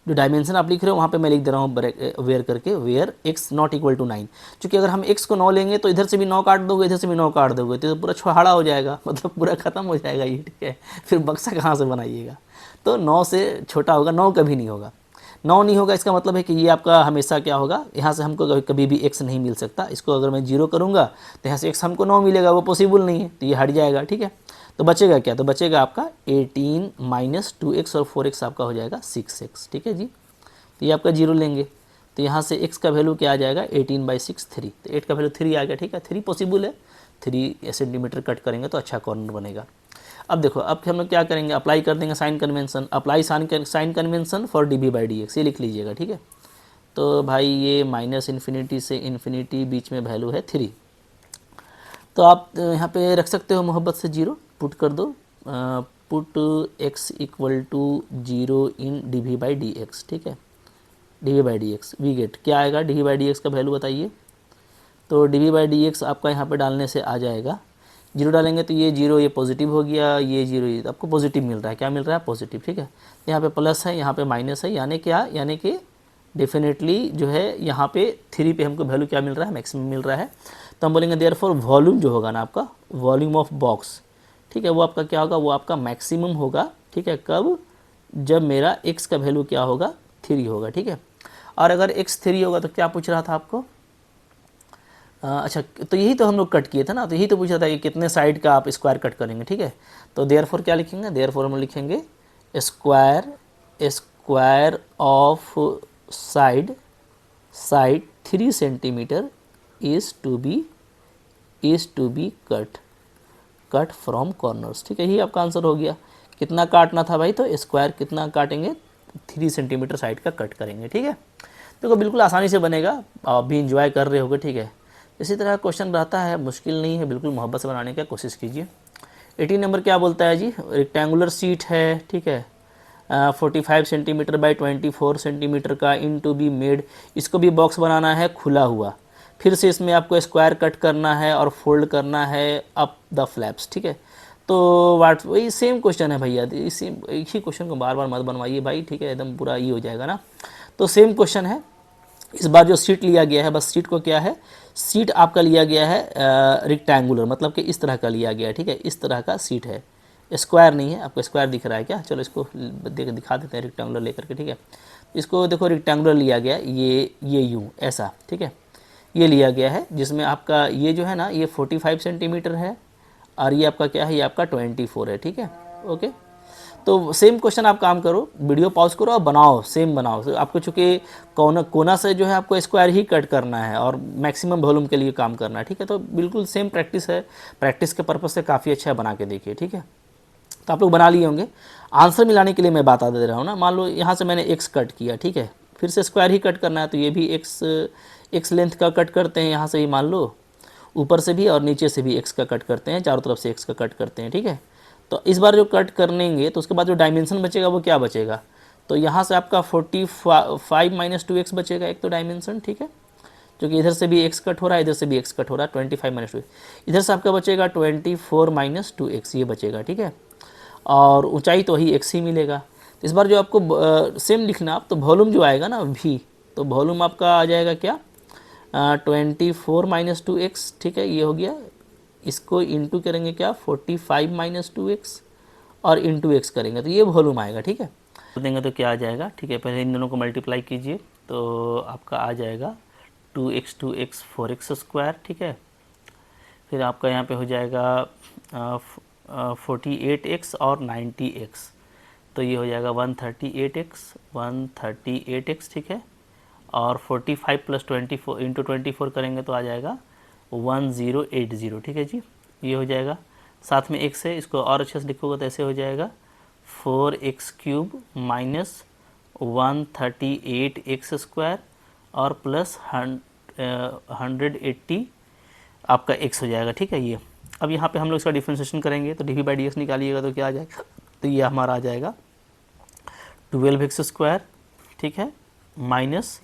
Speaker 1: जो डायमेंशन आप लिख रहे हो वहाँ पे मैं लिख दे रहा हूँ वेयर करके, where x not equal to 9, क्योंकि अगर हम x को 9 लेंगे तो इधर से भी 9 काट दोगे, इधर से भी 9 काट दोगे, तो पूरा छुहाड़ा हो जाएगा, मतलब पूरा ख़त्म हो जाएगा ये। ठीक है, फिर बक्सा कहाँ से बनाइएगा, तो 9 से छोटा होगा, 9 कभी नहीं होगा। 9 नहीं होगा, इसका मतलब है कि ये आपका हमेशा क्या होगा, यहाँ से हमको कभी भी x नहीं मिल सकता। इसको अगर मैं 0 करूँगा तो यहाँ से x हमको 9 मिलेगा, वो पॉसिबल नहीं है, तो ये हट जाएगा। ठीक है, तो बचेगा क्या, तो बचेगा आपका 18 माइनस 2x, और 4x आपका हो जाएगा 6x। ठीक है जी, तो ये आपका 0 लेंगे, तो यहाँ से x का वैल्यू क्या आ जाएगा, 18 बाई 6 3, तो 8 का वैल्यू 3 आ गया। ठीक है, 3 पॉसिबल है, 3 सेंटीमीटर कट करेंगे तो अच्छा कॉर्नर बनेगा। अब देखो, अब हम लोग क्या करेंगे, अप्लाई कर देंगे sign convention, apply sign convention for dv by dx, ये लिख लीजिएगा। ठीक है, तो भाई ये माइनस इन्फिनिटी से इन्फिनिटी बीच में वैल्यू है 3, तो आप यहाँ पे रख सकते हो मोहब्बत से 0। पुट कर दो, put x equal to 0 in dv by D x, ठीक है, dv by D x we get क्या आएगा, dv बाई डी एक्स का वैल्यू बताइए। तो dv बाई डी एक्स आपका यहाँ पे डालने से आ जाएगा, 0 डालेंगे तो ये 0 ये पॉजिटिव हो गया, ये 0 ये आपको पॉजिटिव मिल रहा है, क्या मिल रहा है, पॉजिटिव, ठीक है। यहाँ पे प्लस है, यहाँ पे माइनस है, यानी क्या, यानी कि डेफिनेटली जो है यहाँ पे 3 पे हमको वैल्यू क्या मिल रहा है, मैक्सिमम मिल रहा है। तो हम बोलेंगे देयरफॉर वॉल्यूम जो होगा ना आपका, वॉल्यूम ऑफ बॉक्स, ठीक है, वो आपका क्या होगा, वो आपका मैक्सिमम होगा, ठीक है। कब, जब मेरा x का वैल्यू क्या होगा, 3 होगा, ठीक है। और अगर x 3 होगा तो क्या पूछ रहा था आपको, अच्छा तो यही तो हम लोग कट किए थे ना, तो यही तो पूछा था कि कितने साइड का आप स्क्वायर कट करेंगे, ठीक है। तो देयरफॉर क्या लिखेंगे, देयरफॉर हम लिखेंगे square, square of side 3 centimetre is to be cut from corners, ठीक है। यही आपका आंसर हो गया। कितना काटना था भाई, तो स्क्वायर कितना काटेंगे, 3 सेंटीमीटर साइड का कट करेंगे, ठीक है। देखो बिल्कुल आसानी से बनेगा, आप भी इंजॉय कर रहे होगे, ठीक है। इसी तरह क्वेश्चन रहता है, मुश्किल नहीं है, बिल्कुल मोहब्बत से बनाने की कोशिश कीजिए। 18 नंबर क्या बोलता है जी, रेक्टेंगुलर सीट है, ठीक है, 45 सेंटीमीटर बाई 24 सेंटीमीटर का इन टू बी मेड, इसको भी बॉक्स बनाना है खुला हुआ, फिर से इसमें आपको स्क्वायर कट करना है और फोल्ड करना है अप द फ्लैप्स, ठीक है। तो वाट वही सेम क्वेश्चन है भैया, इसी एक ही क्वेश्चन को बार बार मत बनवाइए भाई, ठीक है, एकदम पूरा ये हो जाएगा ना। तो सेम क्वेश्चन है, इस बार जो सीट लिया गया है, बस सीट को क्या है, सीट आपका लिया गया है रेक्टेंगुलर, मतलब कि इस तरह का लिया गया है, ठीक है, इस तरह का सीट है, स्क्वायर नहीं है। आपको स्क्वायर दिख रहा है क्या, चलो इसको दिखा देते हैं रेक्टेंगुलर लेकर के, ठीक है। इसको देखो रेक्टेंगुलर लिया गया, ये यूँ ऐसा, ठीक है, ये लिया गया है, जिसमें आपका ये जो है ना, ये 45 सेंटीमीटर है और ये आपका क्या है, ये आपका 24 है, ठीक है, ओके। तो सेम क्वेश्चन आप काम करो, वीडियो पॉज करो और बनाओ, सेम बनाओ। तो आपको चूँकि कोना से जो है आपको स्क्वायर ही कट करना है और मैक्सिमम वॉल्यूम के लिए काम करना है, ठीक है। तो बिल्कुल सेम प्रैक्टिस है, प्रैक्टिस के पर्पज़ से काफ़ी अच्छा है, बना के देखिए, ठीक है। तो आप लोग बना लिए होंगे। आंसर मिलाने के लिए मैं बता दे रहा हूँ ना, मान लो यहाँ से मैंने एक्स कट किया, ठीक है, फिर से स्क्वायर ही कट करना है, तो ये भी एक्स लेंथ का कट करते हैं, यहाँ से ही मान लो ऊपर से भी और नीचे से भी एक्स का कट करते हैं, चारों तरफ से एक्स का कट करते हैं, ठीक है। तो इस बार जो कट करेंगे तो उसके बाद जो डायमेंशन बचेगा वो क्या बचेगा, तो यहाँ से आपका 45 माइनस 2x बचेगा, एक तो डायमेंशन, ठीक है, क्योंकि इधर से भी x कट हो रहा है, इधर से भी x कट हो रहा है, 25 माइनस 2, इधर से आपका बचेगा 24 माइनस 2x, ये बचेगा, ठीक है। और ऊंचाई तो वही x ही मिलेगा। तो इस बार जो आपको सेम लिखना आप, तो वॉल्यूम जो आएगा ना v, तो वॉल्यूम आपका आ जाएगा क्या, 24 माइनस 2x, ठीक है, ये हो गया। इसको इंटू करेंगे क्या, 45 माइनस 2x और इंटू एक्स करेंगे तो ये वॉल्यूम आएगा, ठीक है। देंगे तो क्या आ जाएगा, ठीक है, पहले इन दोनों को मल्टीप्लाई कीजिए तो आपका आ जाएगा 2x 4x स्क्वायर, ठीक है। फिर आपका यहाँ पे हो जाएगा 48x और 90x, तो ये हो जाएगा 138x, ठीक है। और 45 प्लस 24 इंटू 24 करेंगे तो आ जाएगा 1080, ठीक है जी, ये हो जाएगा। साथ में x है, इसको और अच्छे से लिखोगे तो ऐसे हो जाएगा 4x³ माइनस 138x स्क्वायर और प्लस 180 आपका x हो जाएगा, ठीक है। ये अब यहाँ पे हम लोग इसका डिफ्रेंशिएशन करेंगे तो dv बाई dx निकालिएगा तो क्या आ जाएगा, तो ये हमारा आ जाएगा 12x स्क्वायर, ठीक है, माइनस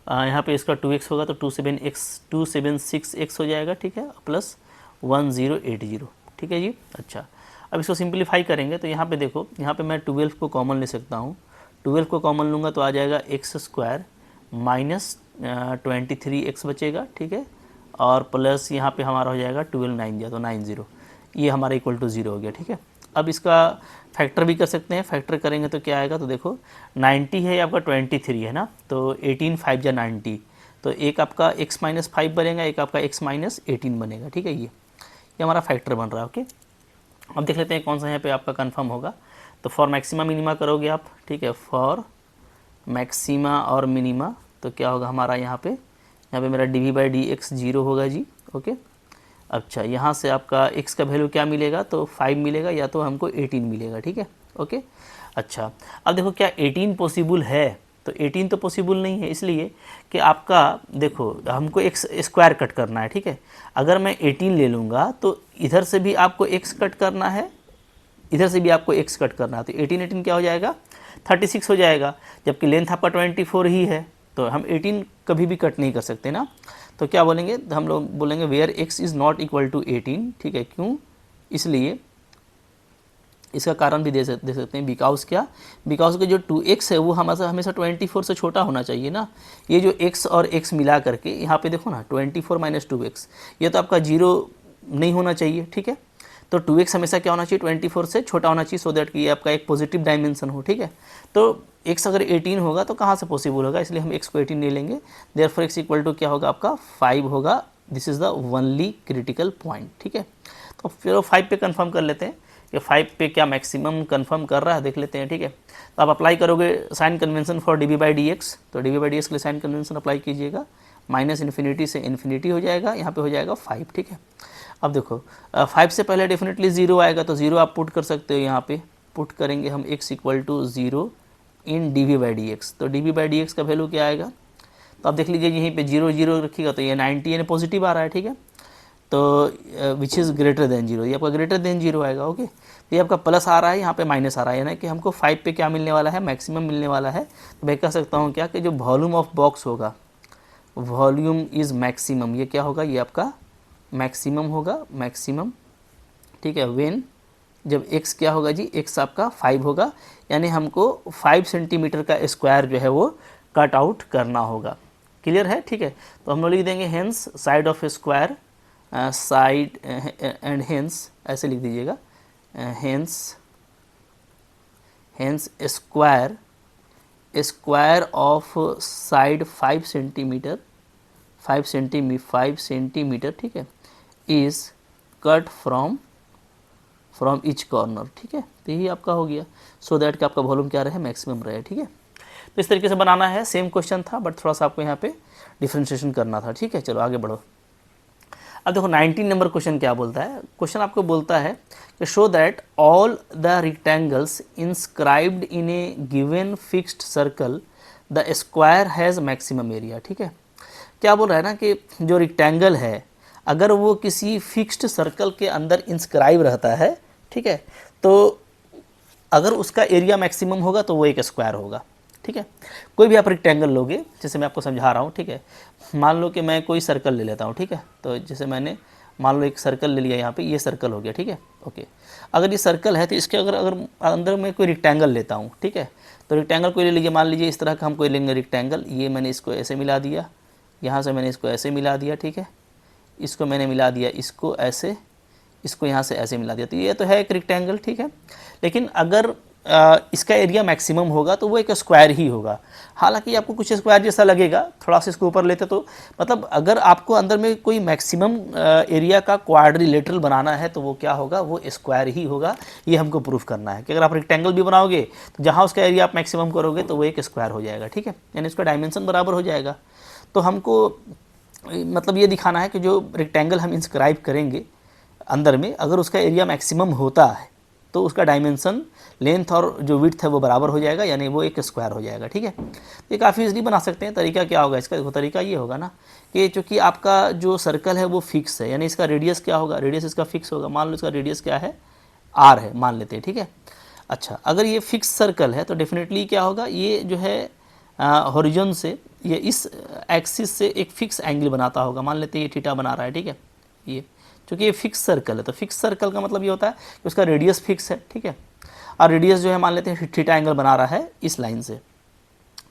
Speaker 1: यहाँ पे इसका 2x होगा तो 276x हो जाएगा, ठीक है, प्लस 1080, ठीक है जी। अच्छा, अब इसको सिंप्लीफाई करेंगे तो यहाँ पे देखो, यहाँ पे मैं 12 को कॉमन ले सकता हूँ, 12 को कॉमन लूँगा तो आ जाएगा x स्क्वायर माइनस 23x बचेगा, ठीक है, और प्लस यहाँ पे हमारा हो जाएगा 12 9 दिया तो 90, ये हमारा इक्वल टू 0 हो गया, ठीक है। अब इसका फैक्टर भी कर सकते हैं, फैक्टर करेंगे तो क्या आएगा, तो देखो 90 है आपका 23 है ना, तो 18 5 या 90, तो एक आपका x माइनस 5 बनेगा, एक आपका x माइनस 18 बनेगा, ठीक है। ये हमारा फैक्टर बन रहा है, ओके। अब देख लेते हैं कौन सा यहाँ पे आपका कंफर्म होगा। तो फॉर मैक्सिमा मिनिमा करोगे आप, ठीक है, फॉर मैक्सिमा और मिनिमा, तो क्या होगा हमारा यहाँ पे मेरा dv बाई dx 0 होगा जी, ओके। अच्छा, यहाँ से आपका x का वैल्यू क्या मिलेगा, तो 5 मिलेगा या तो हमको 18 मिलेगा, ठीक है, ओके। अच्छा, अब देखो क्या 18 पॉसिबल है, तो 18 तो पॉसिबल नहीं है, इसलिए कि आपका देखो हमको x स्क्वायर कट करना है, ठीक है। अगर मैं 18 ले लूँगा तो इधर से भी आपको x कट करना है, इधर से भी आपको x कट करना है, तो 18 क्या हो जाएगा 36 हो जाएगा, जबकि लेंथ आपका 24 ही है, तो हम 18 कभी भी कट नहीं कर सकते ना। तो क्या बोलेंगे, हम लोग बोलेंगे where x is not equal to 18, ठीक है। क्यों, इसलिए इसका कारण भी दे सकते हैं, बिकॉज क्या, बिकॉज के जो 2x है वो हमेशा 24 से छोटा होना चाहिए ना। ये जो x और x मिला करके यहाँ पे देखो ना 24 माइनस 2x, ये तो आपका 0 नहीं होना चाहिए, ठीक है। तो 2x हमेशा क्या होना चाहिए 24 से छोटा होना चाहिए, सो दैट कि ये आपका एक पॉजिटिव डायमेंशन हो, ठीक है। तो x अगर 18 होगा तो कहाँ से पॉसिबल होगा, इसलिए हम x को 18 ले लेंगे। देयरफॉर x इक्वल टू क्या होगा आपका 5 होगा। This is the only critical point, ठीक है। तो फिर 5 पे कंफर्म कर लेते हैं कि 5 पे क्या मैक्सिमम कंफर्म कर रहा है, देख लेते हैं, ठीक है। तो आप अप्लाई करोगे साइन कन्वेंशन फॉर dv/dx, तो dv/dx के लिए साइन कन्वेंशन अप्लाई कीजिएगा, माइनस इन्फिनिटी से इन्फिनिटी हो जाएगा, यहाँ पे हो जाएगा 5, ठीक है। अब देखो 5 से पहले डेफिनेटली 0 आएगा, तो 0 आप पुट कर सकते हो, यहाँ पे पुट करेंगे हम x equal to 0 in dv/dx, तो dv/dx का वैल्यू क्या आएगा, तो आप देख लीजिए यहीं पे 0 0 रखिएगा तो ये 90 यानी पॉजिटिव आ रहा है, ठीक है। तो विच इज़ ग्रेटर देन 0, ये आपका ग्रेटर देन 0 आएगा, ओके। तो ये आपका प्लस आ रहा है, यहाँ पे माइनस आ रहा है, यानी कि हमको 5 पे क्या मिलने वाला है, मैक्सिमम मिलने वाला है। तो मैं कह सकता हूँ क्या कि जो वॉल्यूम ऑफ बॉक्स होगा, वॉल्यूम इज़ मैक्सिमम, ये क्या होगा, ये आपका मैक्सिमम होगा, मैक्सिमम, ठीक है। व्हेन जब x क्या होगा जी, x आपका 5 होगा, यानी हमको 5 सेंटीमीटर का स्क्वायर जो है वो कट आउट करना होगा, क्लियर है, ठीक है। तो हम लोग लिख देंगे hence side of square, side and hence ऐसे लिख दीजिएगा, hence square of side 5 centimetre, 5 centimetre, ठीक है, is cut from each corner, ठीक है। तो यही आपका हो गया, सो दैट कि आपका वॉल्यूम क्या रहे, मैक्सिमम रहे, ठीक है। तो इस तरीके से बनाना है, सेम क्वेश्चन था बट थोड़ा सा आपको यहाँ पे डिफ्रेंशिएशन करना था, ठीक है। चलो आगे बढ़ो। अब देखो 19 नंबर क्वेश्चन क्या बोलता है, क्वेश्चन आपको बोलता है कि show that all the rectangles inscribed in A given fixed circle the square has maximum area, ठीक है। क्या बोल रहा है ना कि जो रेक्टेंगल है अगर वो किसी फिक्स्ड सर्कल के अंदर इंस्क्राइब रहता है, ठीक है, तो अगर उसका एरिया मैक्सिमम होगा तो वो एक स्क्वायर होगा, ठीक है। कोई भी आप रेक्टेंगल लोगे, जैसे मैं आपको समझा रहा हूँ, ठीक है। मान लो कि मैं कोई सर्कल ले लेता हूँ, ठीक है। तो जैसे मैंने मान लो एक सर्कल ले लिया, यहाँ पे ये सर्कल हो गया, ठीक है, ओके। अगर ये सर्कल है तो इसके अगर अंदर मैं कोई रेक्टेंगल लेता हूँ, ठीक है, तो रेक्टेंगल कोई ले लीजिए, मान लीजिए इस तरह का हम कोई लेंगे रेक्टेंगल, ये मैंने इसको ऐसे मिला दिया, यहाँ से मैंने इसको ऐसे मिला दिया, ठीक है, इसको मैंने मिला दिया, इसको ऐसे, इसको यहाँ से ऐसे मिला दिया, तो ये तो है एक रेक्टेंगल, ठीक है। लेकिन अगर इसका एरिया मैक्सिमम होगा तो वो एक स्क्वायर ही होगा। हालांकि आपको कुछ स्क्वायर जैसा लगेगा, थोड़ा सा इसको ऊपर लेते तो मतलब अगर आपको अंदर में कोई मैक्सिमम एरिया का क्वाड्रिलेटरल बनाना है तो वो क्या होगा, वो स्क्वायर ही होगा। ये हमको प्रूफ करना है कि अगर आप रेक्टेंगल भी बनाओगे तो जहाँ उसका एरिया आप मैक्सिमम करोगे तो वो एक स्क्वायर हो जाएगा, ठीक है, यानी उसका डायमेंशन बराबर हो जाएगा। तो हमको मतलब ये दिखाना है कि जो रेक्टेंगल हम इंस्क्राइब करेंगे अंदर में, अगर उसका एरिया मैक्सिमम होता है तो उसका डायमेंशन, लेंथ और जो विड्थ है वो बराबर हो जाएगा, यानी वो एक स्क्वायर हो जाएगा, ठीक है। ये काफ़ी इजीली बना सकते हैं। तरीका क्या होगा इसका, देखो तरीका ये होगा ना कि चूँकि आपका जो सर्कल है वो फिक्स है, यानी इसका रेडियस क्या होगा, रेडियस इसका फिक्स होगा। मान लो इसका रेडियस क्या है, r है, मान लेते हैं, ठीक है। अच्छा, अगर ये फिक्स सर्कल है तो डेफिनेटली क्या होगा, ये जो है हॉरिजॉन से ये इस एक्सिस से एक फिक्स एंगल बनाता होगा। मान लेते हैं ये थीटा बना रहा है, ठीक है। ये क्योंकि ये फिक्स सर्कल है तो फिक्स सर्कल का मतलब ये होता है कि उसका रेडियस फिक्स है, ठीक है, और रेडियस जो है मान लेते हैं थीटा एंगल बना रहा है इस लाइन से।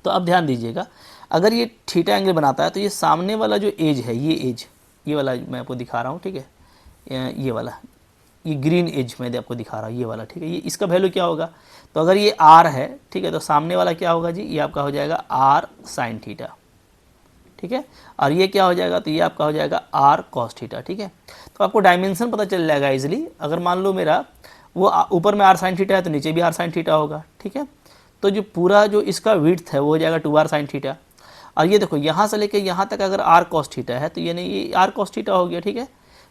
Speaker 1: तो अब ध्यान दीजिएगा, अगर ये थीटा एंगल बनाता है तो ये सामने वाला जो एज है, ये एज, ये वाला मैं आपको दिखा रहा हूँ, ठीक है, ये वाला, ये ग्रीन एज मैं आपको दिखा रहा हूँ, ये वाला, ठीक है। ये इसका वैल्यू क्या होगा, तो अगर ये r है, ठीक है, तो सामने वाला क्या होगा जी, ये आपका हो जाएगा r साइन थीटा, ठीक है, और ये क्या हो जाएगा, तो ये आपका हो जाएगा r cos थीटा, ठीक है। तो आपको डायमेंशन पता चल जाएगा इजीली। अगर मान लो मेरा वो ऊपर में r साइन थीटा है तो नीचे भी r साइन थीटा होगा, ठीक है। तो जो पूरा जो इसका विड्थ है वो हो जाएगा 2r साइन थीटा, और ये देखो यहाँ से लेके यहाँ तक अगर r cos थीटा है तो यानी ये r cos थीटा हो गया, ठीक है।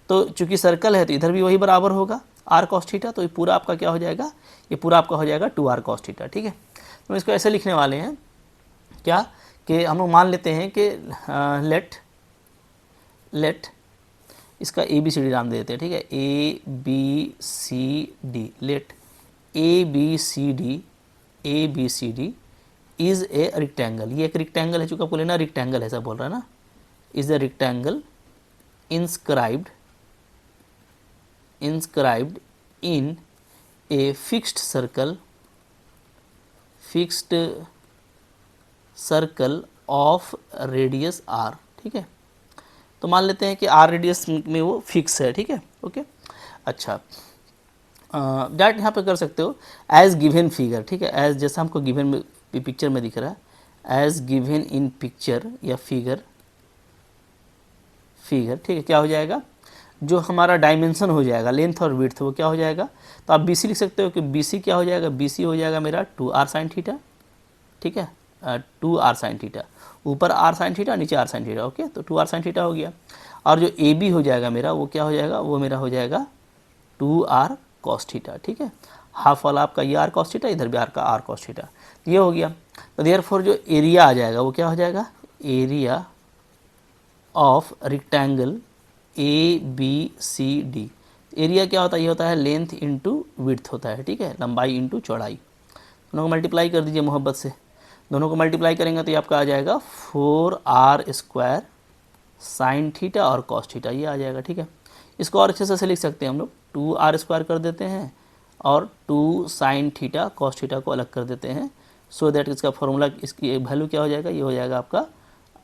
Speaker 1: तो चूंकि सर्कल है तो इधर भी वही बराबर होगा r cos थीटा, तो ये पूरा आपका क्या हो जाएगा, ये पूरा आपका हो जाएगा 2r cos थीटा, ठीक है। तो इसको ऐसे लिखने वाले हैं क्या कि हम लोग मान लेते हैं कि लेट इसका ए बी सी डी नाम दे देते हैं, ठीक है, A B C D, let A B C D is a rectangle, ये एक रेक्टेंगल है, चूंकि आपको लेना रेक्टेंगल है, ऐसा बोल रहा है ना, is a rectangle inscribed in a fixed circle of radius r, ठीक है। तो मान लेते हैं कि r रेडियस में वो फिक्स है, ठीक है, ओके। अच्छा, डैट यहाँ पे कर सकते हो एज गिवन फिगर, ठीक है, एज जैसा हमको गिवन में पिक्चर में दिख रहा है, एज गिवन इन पिक्चर या फिगर, ठीक है, क्या हो जाएगा, जो हमारा डायमेंशन हो जाएगा लेंथ और विड्थ वो क्या हो जाएगा, तो आप बी सी लिख सकते हो कि बी सी क्या हो जाएगा, बी सी हो जाएगा मेरा 2r साइन थीटा, ठीक है, 2r साइन थीटा, ऊपर r साइन थीटा नीचे r साइन थीटा, ओके, तो 2r साइन थीटा हो गया। और जो ए बी हो जाएगा मेरा वो क्या हो जाएगा, वो मेरा हो जाएगा 2r कॉस थीटा, ठीक है, हाफ वाला आपका ये r कॉस थीटा, इधर भी r का r कॉस थीटा, ये हो गया। तो देयरफॉर जो एरिया आ जाएगा वो क्या हो जाएगा, area of rectangle A B C D, area क्या होता है, ये होता है लेंथ इंटू विड्थ होता है, ठीक है, लंबाई इंटू चौड़ाई, दोनों को मल्टीप्लाई कर दीजिए मोहब्बत से, दोनों को मल्टीप्लाई करेंगे तो ये आपका आ जाएगा 4r² साइन थीटा और कॉस थीटा, ये आ जाएगा, ठीक है। इसको और अच्छे से लिख सकते हैं हम लोग, 2r² कर देते हैं और 2 साइन थीटा कॉस थीटा को अलग कर देते हैं, सो दैट इसका फॉर्मूला, इसकी वैल्यू क्या हो जाएगा, ये हो जाएगा आपका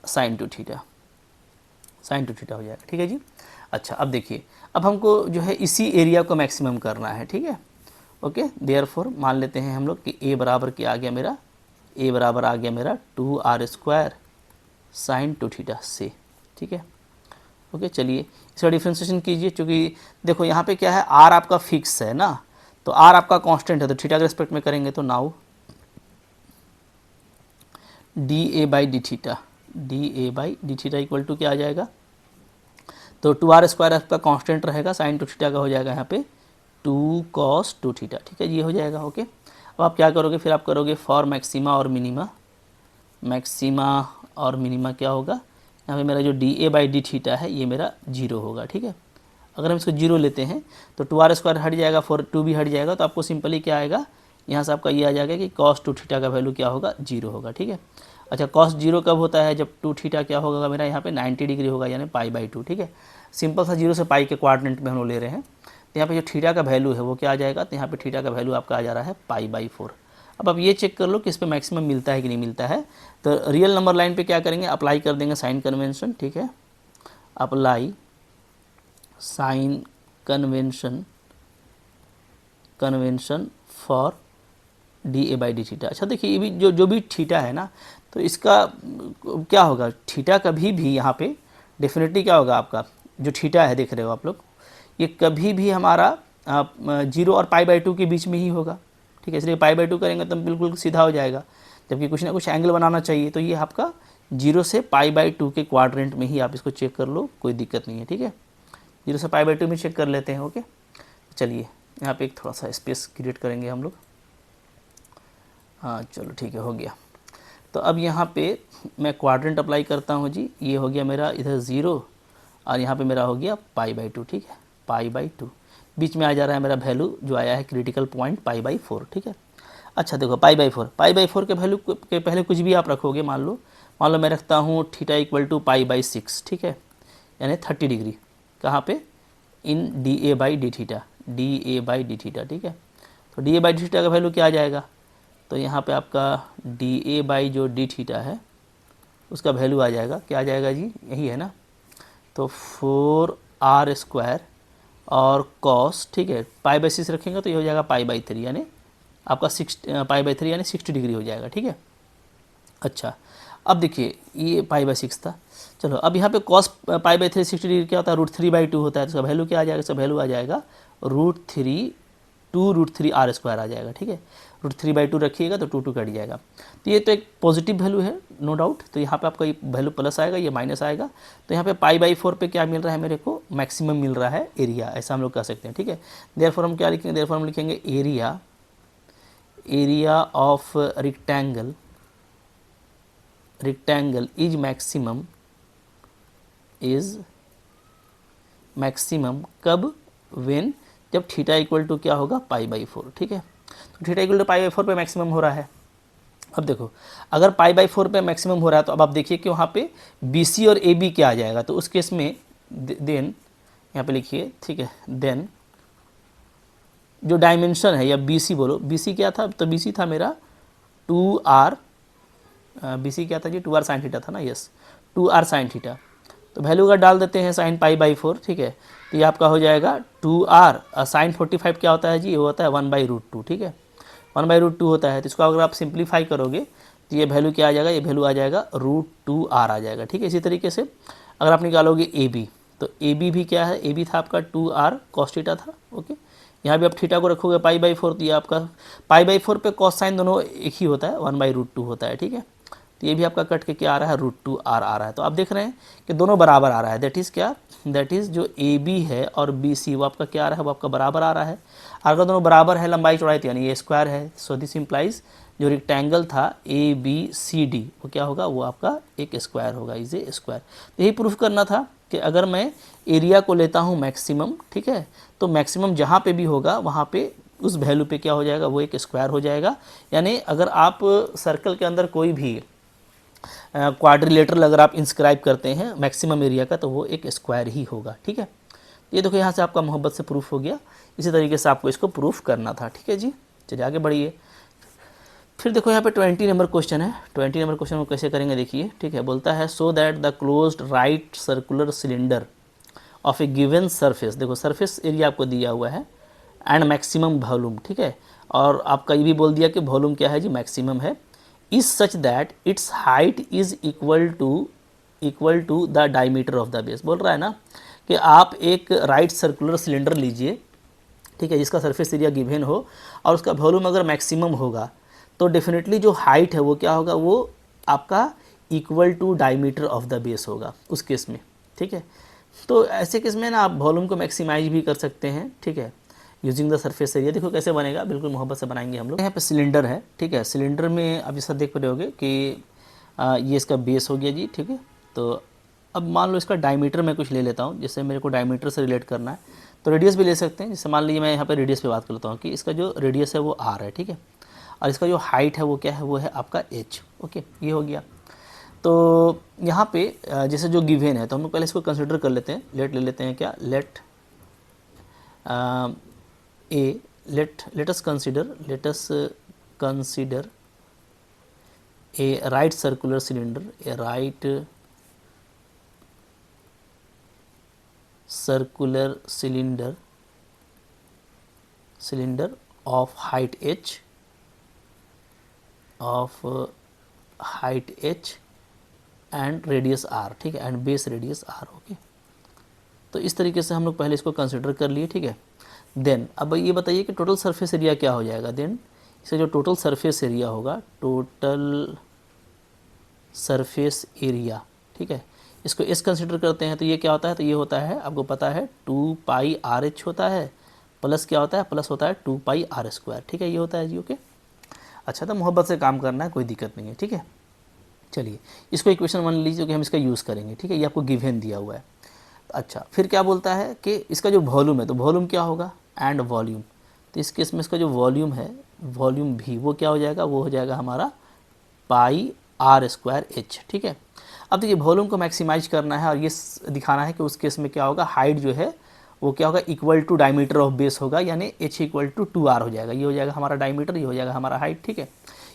Speaker 1: साइन टू थीटा हो जाएगा, ठीक है जी। अच्छा, अब देखिए, अब हमको जो है इसी एरिया को मैक्सिमम करना है, ठीक है, ओके। देयरफॉर मान लेते हैं हम लोग कि ए बराबर क्या आ गया मेरा, ए बराबर आ गया मेरा 2r² साइन टू थीटा से, ठीक है, ओके। चलिए इसका डिफ्रेंशिएशन कीजिए, क्योंकि देखो यहाँ पे क्या है, r आपका फिक्स है ना, तो r आपका कांस्टेंट है, तो थीटा के रिस्पेक्ट में करेंगे तो now d theta equal to क्या आ जाएगा, तो 2r² आपका कांस्टेंट रहेगा, साइन टू थीटा का हो जाएगा यहाँ पे 2 cos 2 थीटा, ठीक है, ये हो जाएगा, ओके। अब आप क्या करोगे, फिर आप करोगे फॉर मैक्सिमा और मिनिमा क्या होगा, यहाँ पे मेरा जो डी थीटा है ये मेरा 0 होगा, ठीक है। अगर हम इसको 0 लेते हैं तो 2r² हट जाएगा, 2 भी हट जाएगा, तो आपको सिंपली क्या आएगा, यहाँ से आपका ये आ जाएगा कि cos 2 थीटा का वैल्यू क्या होगा, 0 होगा, ठीक है। अच्छा, cos 0 कब होता है, जब 2 थीटा क्या होगा मेरा यहाँ पे 90 डिग्री होगा, यानी π/2, ठीक है। सिंपल सा 0 से पाई के क्वाड्रेंट में हम लोग ले रहे हैं, तो यहाँ पे जो थीटा का वैल्यू है वो क्या आ जाएगा, तो यहाँ पे थीटा का वैल्यू आपका आ जा रहा है π/4। अब आप ये चेक कर लो कि इस पर मैक्सिमम मिलता है कि नहीं मिलता है, तो रियल नंबर लाइन पे क्या करेंगे, अप्लाई कर देंगे साइन कन्वेंशन, ठीक है, apply sign convention for d theta. अच्छा देखिए, ये भी जो भी थीटा है ना, तो इसका क्या होगा, थीटा कभी भी यहाँ पे डेफिनेटली क्या होगा, आपका जो थीटा है देख रहे हो आप लोग, ये कभी भी हमारा 0 और π/2 के बीच में ही होगा, ठीक है, इसलिए π/2 करेंगे तो बिल्कुल सीधा हो जाएगा, जबकि कुछ ना कुछ एंगल बनाना चाहिए, तो ये आपका 0 से π/2 के क्वाड्रेंट में ही आप इसको चेक कर लो, कोई दिक्कत नहीं है, ठीक है, 0 से π/2 में चेक कर लेते हैं, ओके। चलिए यहाँ पे एक थोड़ा सा स्पेस क्रिएट करेंगे हम लोग, हाँ चलो ठीक है, हो गया। तो अब यहाँ पे मैं क्वाड्रेंट अप्लाई करता हूँ जी, ये हो गया मेरा इधर 0 और यहाँ पे मेरा हो गया π/2, ठीक है, π/2 बीच में आ जा रहा है मेरा वैल्यू जो आया है क्रिटिकल पॉइंट π/4, ठीक है। अच्छा देखो π/4 के वैल्यू के पहले कुछ भी आप रखोगे, मान लो मैं रखता हूँ थीटा इक्वल टू π/6, ठीक है, यानी 30 डिग्री, कहाँ पे, इन डी थीटा, ठीक है। तो डी थीटा का वैल्यू क्या आ जाएगा, तो यहाँ पे आपका जो डी थीटा है उसका वैल्यू आ जाएगा, क्या आ जाएगा जी, यही है ना, तो 4r² और cos, ठीक है, π/6 रखेंगे तो ये हो जाएगा π/3, यानी आपका π/3 यानी 60 डिग्री हो जाएगा, ठीक है। अच्छा, अब देखिए ये π/6 था, चलो अब यहाँ पे cos π/3 60 डिग्री क्या होता है, √3/2 होता है, तो इसका वैल्यू क्या आ जाएगा, इसका वैल्यू आ जाएगा √3r² आ जाएगा, ठीक है, √3/2 रखिएगा तो 2 कट जाएगा, तो ये तो एक पॉजिटिव वैल्यू है नो डाउट, तो यहाँ पे आपका ये वैल्यू प्लस आएगा, ये माइनस आएगा, तो यहाँ पे π/4 पे क्या मिल रहा है मेरे को, मैक्सिमम मिल रहा है एरिया, ऐसा हम लोग कह सकते हैं, ठीक है। देयरफॉर हम क्या लिखेंगे, देयरफॉर हम लिखेंगे area of rectangle rectangle is maximum कब, when, जब थीटा इक्वल टू क्या होगा π/4, ठीक है। तो थीटा इक्वल टू π/4 पे मैक्सिमम हो रहा है। अब देखो अगर π/4 पे मैक्सिमम हो रहा है तो अब आप देखिए कि वहाँ पे BC और AB क्या आ जाएगा, तो उस केस में देन यहाँ पे लिखिए, ठीक है, देन जो डायमेंशन है या BC बोलो, BC क्या था, तो BC था मेरा 2r, BC क्या था जी, 2r साइन थीटा था ना, यस 2r साइन थीटा। तो वैल्यू का डाल देते हैं साइन π/4, ठीक है। तो ये आपका हो जाएगा 2r साइन 45 क्या होता है जी, ये होता है 1/√2, ठीक है, 1/√2 होता है। तो इसको अगर आप सिंप्लीफाई करोगे तो ये वैल्यू क्या आ जाएगा, ये वैल्यू आ जाएगा √2r आ जाएगा, ठीक है। इसी तरीके से अगर आप निकालोगे AB, तो AB भी क्या है, AB था आपका 2r cos थीटा था, ओके। यहाँ भी आप थीटा को रखोगे π/4, तो ये आपका π/4 पे cos साइन दोनों एक ही होता है, 1/√2 होता है, ठीक है। तो ये भी आपका कट के क्या आ रहा है, √2r आ रहा है। तो आप देख रहे हैं कि दोनों बराबर आ रहा है, दैट इज़ क्या, दैट इज़ जो AB है और BC वो आपका क्या आ रहा है, वो आपका बराबर आ रहा है। अगर दोनों बराबर है लंबाई चौड़ाई, तो यानी ये स्क्वायर है। सो दिस इम्प्लाइज जो रेक्टेंगल था ABCD वो क्या होगा, वो आपका एक स्क्वायर होगा, इज ए स्क्वायर। तो यही प्रूफ करना था कि अगर मैं एरिया को लेता हूँ मैक्सिमम, ठीक है, तो मैक्सिमम जहाँ पे भी होगा वहाँ पे उस वैल्यू पे क्या हो जाएगा, वो एक स्क्वायर हो जाएगा। यानी अगर आप सर्कल के अंदर कोई भी क्वाड्रिलेटरल अगर आप इंस्क्राइब करते हैं मैक्सिमम एरिया का, तो वो एक स्क्वायर ही होगा, ठीक है। ये देखो यहाँ से आपका मोहब्बत से प्रूफ हो गया। इसी तरीके से आपको इसको प्रूफ करना था, ठीक है जी। चलिए आगे बढ़िए। फिर देखो यहाँ पे 20 नंबर क्वेश्चन है। 20 नंबर क्वेश्चन को कैसे करेंगे देखिए, ठीक है। बोलता है सो that the closed right circular cylinder of A given surface, देखो सरफेस एरिया आपको दिया हुआ है, एंड मैक्सिमम वॉल्यूम, ठीक है। और आपका ये भी बोल दिया कि वॉल्यूम क्या है जी, मैक्सिमम है, is such that its height is equal to the diameter of the base. बोल रहा है ना कि आप एक राइट सर्कुलर सिलेंडर लीजिए, ठीक है, जिसका सरफेस एरिया गिवन हो और उसका वॉल्यूम अगर मैक्सिमम होगा तो डेफिनेटली जो हाइट है वो क्या होगा, वो आपका equal to diameter of the base होगा उस केस में, ठीक है। तो ऐसे केस में ना आप वॉल्यूम को मैक्सिमाइज भी कर सकते हैं, ठीक है, यूजिंग द सरफेस एरिया। देखो कैसे बनेगा, बिल्कुल मोहब्बत से बनाएंगे हम लोग। यहाँ पे सिलेंडर है, ठीक है, सिलेंडर में आप जैसा देख पा रहे होगे कि ये इसका बेस हो गया जी, ठीक है। तो अब मान लो इसका डायमीटर मैं कुछ ले लेता हूँ, जैसे मेरे को डायमीटर से रिलेट करना है, तो रेडियस भी ले सकते हैं। जैसे मान लीजिए मैं यहाँ पे रेडियस पे बात करता हूँ कि इसका जो रेडियस है वो r है, ठीक है, और इसका जो हाइट है वो क्या है, वो है आपका h, ओके, ये हो गया। तो यहाँ पे जैसे जो गिवन है तो हम लोग पहले इसको कंसिडर कर लेते हैं। लेट ले लेते हैं क्या, late let us consider a right circular cylinder, a right circular cylinder of height h and radius r, ठीक है, and base radius r, okay. तो इस तरीके से हम लोग पहले इसको कंसिडर कर लिए, ठीक है। देन अब ये बताइए कि टोटल सरफेस एरिया क्या हो जाएगा। देन इसे जो टोटल सरफेस एरिया होगा, टोटल सरफेस एरिया, ठीक है, इसको एस कंसिडर करते हैं तो ये क्या होता है, तो ये होता है आपको पता है 2πr(h) होता है, प्लस क्या होता है, प्लस होता है 2πr², ठीक है, ये होता है जी, ओके। अच्छा, तो मोहब्बत से काम करना है, कोई दिक्कत नहीं है, ठीक है। चलिए इसको इक्वेशन मान लीजिए कि हम इसका यूज़ करेंगे, ठीक है, ये आपको गिवन दिया हुआ है। अच्छा, फिर क्या बोलता है कि इसका जो वॉल्यूम है, तो वॉल्यूम क्या होगा, एंड वॉल्यूम। तो इस केस में इसका जो वॉल्यूम है, वॉल्यूम भी वो क्या हो जाएगा, वो हो जाएगा हमारा πr²h, ठीक है। अब देखिए वॉल्यूम को मैक्सिमाइज करना है और ये दिखाना है कि उस केस में क्या होगा, हाइट जो है वो क्या होगा, equal to diameter of base होगा, यानी h इक्वल टू 2r हो जाएगा। ये हो जाएगा हमारा डायमीटर, ये हो जाएगा हमारा हाइट, ठीक है।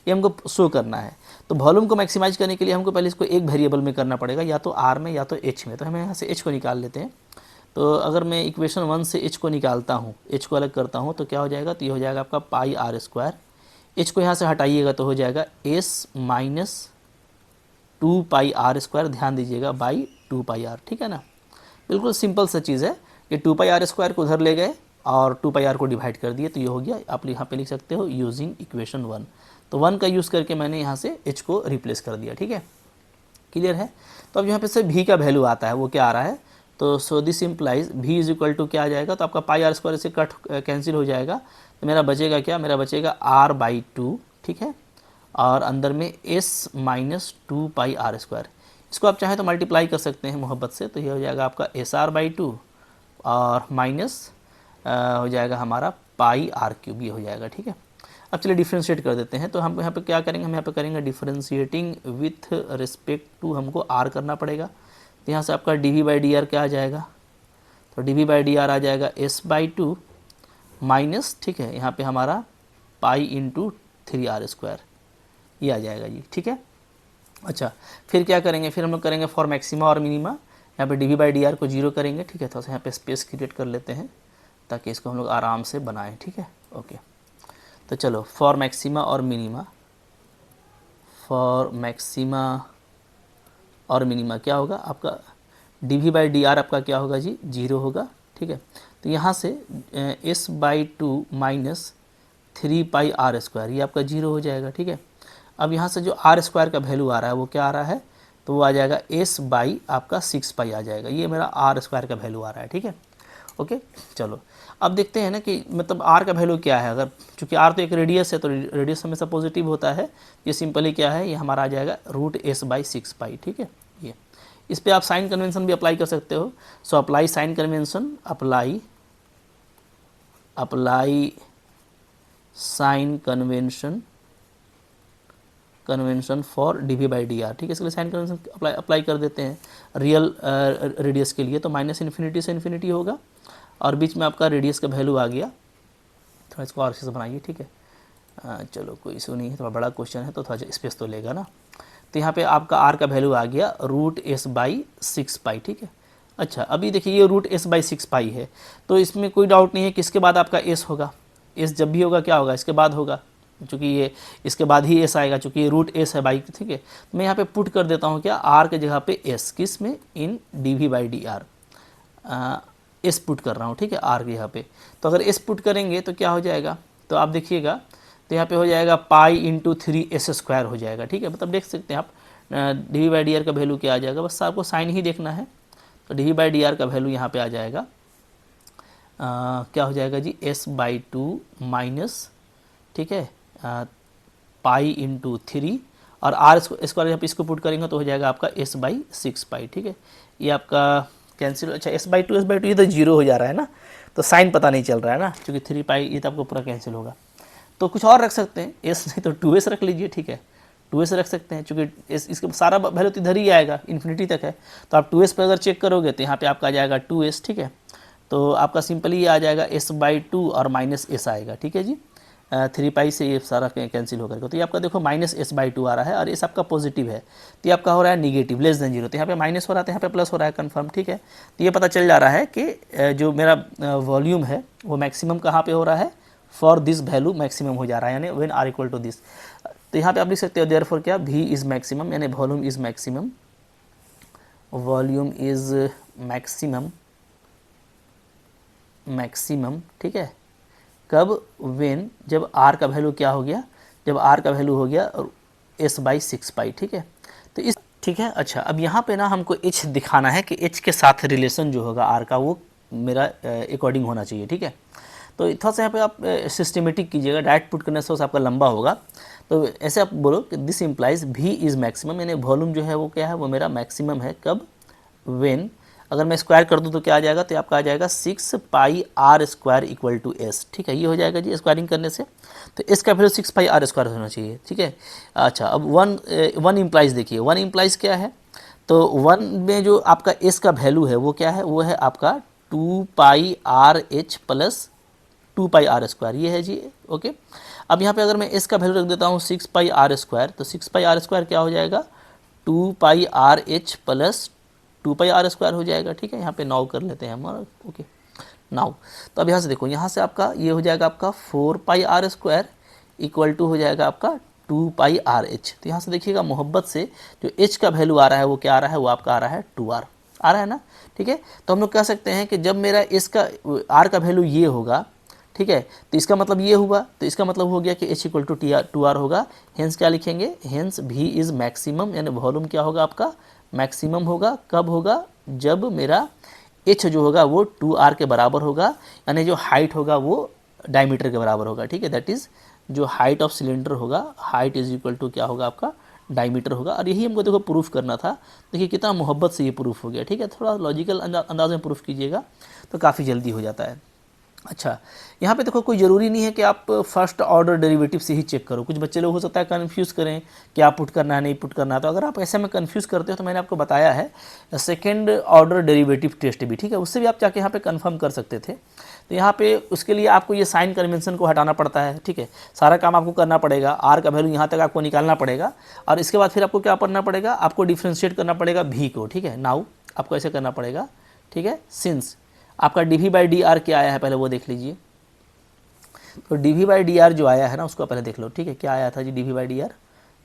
Speaker 1: ये हमको शो करना है। तो वॉल्यूम को मैक्सिमाइज करने के लिए हमको पहले इसको एक वेरिएबल में करना पड़ेगा, या तो r में या तो h में। तो हमें यहाँ से h को निकाल लेते हैं। तो अगर मैं इक्वेशन 1 से h को निकालता हूँ, h को अलग करता हूँ, तो क्या हो जाएगा, तो ये हो जाएगा आपका πr²। h को यहाँ से हटाइएगा तो हो जाएगा s माइनस 2πr², ध्यान दीजिएगा, बाई 2πr, ठीक है ना। बिल्कुल सिंपल सा चीज़ है कि 2πr² को उधर ले गए और 2πr को डिवाइड कर दिए, तो ये हो गया। आप यहाँ पे लिख सकते हो यूजिंग इक्वेशन 1। तो 1 का यूज़ करके मैंने यहाँ से h को रिप्लेस कर दिया, ठीक है, क्लियर है। तो अब यहाँ पे से v का वैल्यू आता है, वो क्या आ रहा है, तो so this implies v is equal to क्या आ जाएगा, तो आपका πr² से कैंसिल हो जाएगा, तो मेरा बचेगा क्या, मेरा बचेगा r/2, ठीक है, और अंदर में s माइनस 2πr²। इसको आप चाहें तो मल्टीप्लाई कर सकते हैं मोहब्बत से, तो ये हो जाएगा आपका SR/2 और माइनस हो जाएगा हमारा πr³ ये हो जाएगा। ठीक है, अब चलिए डिफ्रेंशिएट कर देते हैं। तो हम यहाँ पे क्या करेंगे, हम यहाँ पे करेंगे डिफ्रेंशिएटिंग विथ रिस्पेक्ट टू, हमको r करना पड़ेगा। तो यहाँ से आपका dv/dr क्या आ जाएगा, तो dv/dr आ जाएगा s/2 माइनस, ठीक है, यहाँ पे हमारा π/3r², ये आ जाएगा जी। ठीक है, अच्छा फिर क्या करेंगे, फिर हम लोग करेंगे फॉर मैक्सिमा और मिनिमा, यहाँ पे dv/dr को 0 करेंगे। ठीक है, थोड़ा सा यहाँ पे स्पेस क्रिएट कर लेते हैं ताकि इसको हम लोग आराम से बनाएं। ठीक है, ओके, तो चलो फॉर मैक्सिमा और मिनिमा, फॉर मैक्सिमा और मिनिमा क्या होगा आपका, dv/dr आपका क्या होगा जी, 0 होगा। ठीक है, तो यहाँ से s/2 माइनस 3πr², ये आपका 0 हो जाएगा। ठीक है, अब यहाँ से जो r² का वैल्यू आ रहा है वो क्या आ रहा है, तो वो आ जाएगा s/ आपका 6π आ जाएगा, ये मेरा r² का वैल्यू आ रहा है। ठीक है, ओके, चलो अब देखते हैं ना कि मतलब r का वैल्यू क्या है। अगर चूंकि r तो एक रेडियस है, तो रेडियस हमेशा पॉजिटिव होता है, ये सिंपली क्या है, ये हमारा आ जाएगा √s/6π। ठीक है, ये इस पे आप साइन कन्वेंशन भी अप्लाई कर सकते हो। So apply sign convention, apply sign convention for dv/dr। ठीक है, इसके लिए साइन कन्वेंशन अप्लाई कर देते हैं रियल रेडियस के लिए। तो माइनस इन्फिनिटी से इन्फिनिटी होगा और बीच में आपका रेडियस का वैल्यू आ गया। थोड़ा इसको और अच्छे से बनाइए। ठीक है, चलो कोई इशू नहीं है, थोड़ा बड़ा क्वेश्चन है तो थोड़ा स्पेस तो लेगा ना। तो यहाँ पे आपका r का वैल्यू आ गया √s/6π। ठीक है, अच्छा अभी देखिए ये √s/6π है, तो इसमें कोई डाउट नहीं है कि इसके बाद आपका s होगा। s जब भी होगा क्या होगा, इसके बाद होगा, चूँकि ये इसके बाद ही s आएगा, चूँकि ये √s है बाई। ठीक है, तो मैं यहाँ पे पुट कर देता हूँ क्या, r के जगह पे s, किस में, इन dv/dr, s पुट कर रहा हूँ। ठीक है, r के यहाँ पे, तो अगर s पुट करेंगे तो क्या हो जाएगा, तो आप देखिएगा, तो यहाँ पे हो जाएगा π/3s² हो जाएगा। ठीक है, मतलब देख सकते हैं आप dv/dr का वैल्यू क्या आ जाएगा, बस आपको साइन ही देखना है। तो dv/dr का वैल्यू यहाँ पे आ जाएगा क्या हो जाएगा जी, s/2 माइनस, ठीक है, π/3 और r² जब इसको पुट करेंगे तो हो जाएगा आपका s/6π। ठीक है, ये आपका कैंसिल, अच्छा s/2 ये तो 0 हो जा रहा है ना, तो साइन पता नहीं चल रहा है ना, क्योंकि 3π ये तो आपको पूरा कैंसिल होगा। तो कुछ और रख सकते हैं, s नहीं तो 2s रख लीजिए। ठीक है, 2s रख सकते हैं, चूँकि इसका सारा वैल्यू तो इधर ही आएगा, इन्फिनिटी तक है। तो आप 2s पर अगर चेक करोगे तो यहाँ पे आपका आ जाएगा 2s। ठीक है, तो आपका सिंपली ये आ जाएगा s/2 और माइनस s आएगा। ठीक है जी, 3π से ये सारा कैंसिल होकर के, तो ये आपका देखो माइनस s/2 आ रहा है और s आपका पॉजिटिव है, तो ये आपका हो रहा है निगेटिव, लेस देन 0। तो यहाँ पे माइनस हो रहा है, यहाँ पे प्लस हो रहा है, कन्फर्म। ठीक है, तो ये पता चल जा रहा है कि जो मेरा वॉल्यूम है वो मैक्सिमम कहाँ पे हो रहा है, फॉर दिस वैल्यू मैक्सिमम हो जा रहा है, यानी when r equal to this. तो यहाँ पे आप लिख सकते हो देयरफॉर क्या, v इज मैक्सिमम, यानी volume is maximum, volume is maximum. ठीक है, कब, व्हेन, जब r का वैल्यू क्या हो गया, जब r का वैल्यू हो गया s/6π। ठीक है, तो इस, ठीक है, अच्छा अब यहाँ पे ना हमको h दिखाना है कि h के साथ रिलेशन जो होगा r का वो मेरा अकॉर्डिंग होना चाहिए। ठीक है, तो थोड़ा सा यहाँ पे आप सिस्टमेटिक कीजिएगा, डायरेक्ट पुट करने से आपका लंबा होगा। तो ऐसे आप बोलो कि this implies v is maximum, यानी वॉल्यूम जो है वो क्या है, वो मेरा मैक्सिमम है, कब, व्हेन, अगर मैं स्क्वायर कर दूँ तो क्या आ जाएगा, तो आपका आ जाएगा 6πr² इक्वल टू s। ठीक है, ये हो जाएगा जी स्क्वायरिंग करने से, तो s का वैल्यू 6πr² होना चाहिए। ठीक है, अच्छा अब वन इम्प्लाइज देखिए, वन इम्प्लाइज क्या है, तो वन में जो आपका s का वैल्यू है वो क्या है, वो है आपका 2πrh प्लस 2πr², ये है जी। ओके, अब यहाँ पे अगर मैं s का वैल्यू रख देता हूँ 6πr², तो 6πr² क्या हो जाएगा, 2πrh प्लस 2πr² हो जाएगा। ठीक है, यहाँ पे नाउ कर लेते हैं हम, ओके नाउ। तो अब यहाँ से देखो, यहाँ से आपका ये हो जाएगा आपका 4πr² इक्वल टू हो जाएगा आपका 2πrh। तो यहाँ से देखिएगा मोहब्बत से जो h का वैल्यू आ रहा है वो क्या आ रहा है, वो आपका आ रहा है 2r आ रहा है ना। ठीक है, तो हम लोग कह सकते हैं कि जब मेरा s का r का वैल्यू ये होगा, ठीक है, तो इसका मतलब ये हुआ, तो इसका मतलब हो गया कि h इक्वल टू 2r होगा। हेंस क्या लिखेंगे, हेंस v इज़ मैक्सिमम, यानी वॉल्यूम क्या होगा आपका, मैक्सिमम होगा। कब होगा, जब मेरा h जो होगा वो 2r के बराबर होगा, यानी जो हाइट होगा वो डायमीटर के बराबर होगा। ठीक है, दैट इज़ जो हाइट ऑफ सिलेंडर होगा, हाइट इज इक्वल टू क्या होगा आपका डायमीटर होगा। और यही हमको देखो प्रूफ करना था। देखिए कितना मोहब्बत से ये प्रूफ हो गया, ठीक है। थोड़ा लॉजिकल अंदाज में प्रूफ कीजिएगा तो काफ़ी जल्दी हो जाता है। अच्छा, यहाँ पे देखो कोई ज़रूरी नहीं है कि आप फर्स्ट ऑर्डर डेरिवेटिव से ही चेक करो। कुछ बच्चे लोग हो सकता है कन्फ्यूज़ करें क्या पुट करना है नहीं पुट करना है। तो अगर आप ऐसे में कन्फ्यूज़ करते हो तो मैंने आपको बताया है सेकेंड ऑर्डर डेरिवेटिव टेस्ट भी, ठीक है, उससे भी आप जाके यहाँ पे कंफर्म कर सकते थे। तो यहाँ पे उसके लिए आपको ये साइन कन्वेंशन को हटाना पड़ता है, ठीक है। सारा काम आपको करना पड़ेगा, आर का वैल्यू यहाँ तक आपको निकालना पड़ेगा और इसके बाद फिर आपको क्या करना पड़ेगा, आपको डिफ्रेंशिएट करना पड़ेगा भी को, ठीक है। नाउ आपको ऐसे करना पड़ेगा, ठीक है। सिंस आपका dv/dr क्या आया है पहले वो देख लीजिए। तो dv/dr जो आया है ना उसको पहले देख लो, ठीक है। क्या आया था जी dv/dr,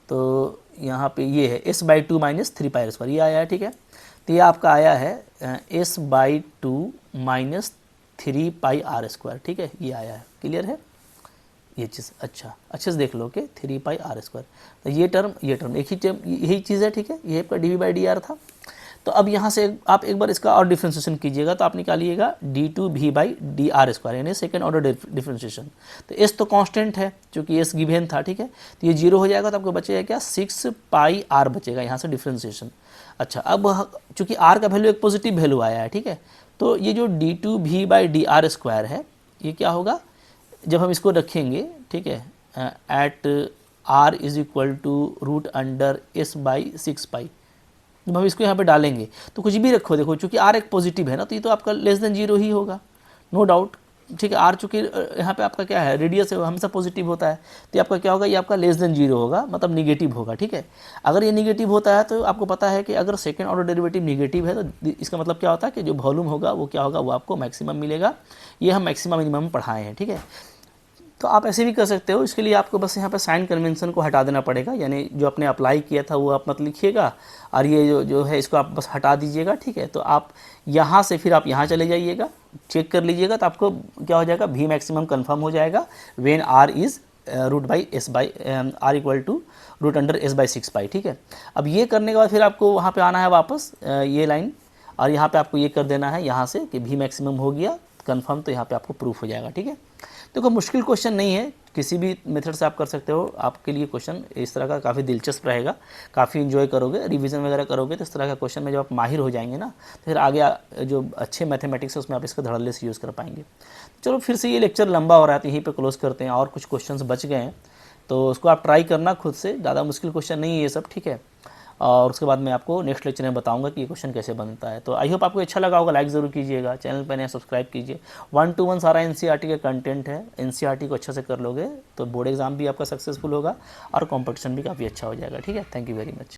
Speaker 1: तो यहाँ पे ये है s/2 माइनस 3πr², ये आया है, ठीक है। तो ये आपका आया है s/2 माइनस 3πr², ठीक है, ये आया है। क्लियर है ये चीज़? अच्छा, अच्छे से देख लो कि 3πr²। तो ये टर्म एक ही टर्म, यही चीज़ है, ठीक है। ये आपका dv/dr था। तो अब यहाँ से आप एक बार इसका और डिफ्रेंशिएशन कीजिएगा तो आप निकालिएगा d2v/dr², यानी सेकेंड ऑर्डर डिफ्रेंशिएशन। तो s तो कांस्टेंट है क्योंकि s गिवन था, ठीक है। तो ये 0 हो जाएगा तो आपको बचेगा क्या 6πr बचेगा यहाँ से डिफ्रेंशिएशन। अच्छा, अब चूंकि r का वैल्यू एक पॉजिटिव वैल्यू आया है, ठीक है। तो ये जो d2v/dr² है ये क्या होगा जब हम इसको रखेंगे, ठीक है, at r is equal to √(s/6π), जब हम इसको यहाँ पे डालेंगे तो कुछ भी रखो, देखो चूंकि r एक पॉजिटिव है ना तो ये तो आपका लेस देन 0 ही होगा, नो डाउट, ठीक है। r चूंकि यहाँ पे आपका क्या है रेडियस है, हमेशा पॉजिटिव होता है, तो ये आपका क्या होगा, ये आपका लेस देन 0 होगा, मतलब निगेटिव होगा, ठीक है। अगर ये निगेटिव होता है तो आपको पता है कि अगर सेकेंड ऑर्डर डेरिवेटिव निगेटिव है तो इसका मतलब क्या होता है कि जो वॉल्यूम होगा वो क्या होगा, वो आपको मैक्सिमम मिलेगा। ये हम मैक्सिमम मिनिमम पढ़ाए हैं, ठीक है। तो आप ऐसे भी कर सकते हो। इसके लिए आपको बस यहाँ पर साइन कन्वेंशन को हटा देना पड़ेगा, यानी जो आपने अप्लाई किया था वो आप मत लिखिएगा और ये जो है इसको आप बस हटा दीजिएगा, ठीक है। तो आप यहाँ से फिर आप यहाँ चले जाइएगा, चेक कर लीजिएगा तो आपको क्या हो जाएगा, v मैक्सिमम कन्फर्म हो जाएगा when r is r equal to √(s/6π), ठीक है। अब ये करने के बाद फिर आपको वहाँ पर आना है वापस ये लाइन और यहाँ पर आपको ये कर देना है यहाँ से कि v मैक्सिमम हो गया कन्फर्म, तो यहाँ पर आपको प्रूफ हो जाएगा, ठीक है। देखो मुश्किल क्वेश्चन नहीं है, किसी भी मेथड से आप कर सकते हो। आपके लिए क्वेश्चन इस तरह का काफ़ी दिलचस्प रहेगा, काफ़ी इन्जॉय करोगे, रिवीजन वगैरह करोगे तो इस तरह का क्वेश्चन में जब आप माहिर हो जाएंगे ना तो फिर आगे जो अच्छे मैथमेटिक्स है उसमें आप इसका धड़ल्ले से यूज़ कर पाएंगे। चलो फिर से ये लेक्चर लंबा हो रहा है तो यहीं पर क्लोज करते हैं, और कुछ क्वेश्चन बच गए हैं तो उसको आप ट्राई करना खुद से, ज़्यादा मुश्किल क्वेश्चन नहीं है ये सब, ठीक है। और उसके बाद मैं आपको नेक्स्ट लेक्चर में बताऊंगा कि ये क्वेश्चन कैसे बनता है। तो आई होप आपको अच्छा लगा होगा, लाइक ज़रूर कीजिएगा, चैनल पर नया सब्सक्राइब कीजिए। 1 to 1 सारा एनसीईआरटी का कंटेंट है, एनसीईआरटी को अच्छे से कर लोगे तो बोर्ड एग्जाम भी आपका सक्सेसफुल होगा और कंपटीशन भी काफ़ी अच्छा हो जाएगा, ठीक है। Thank you very much.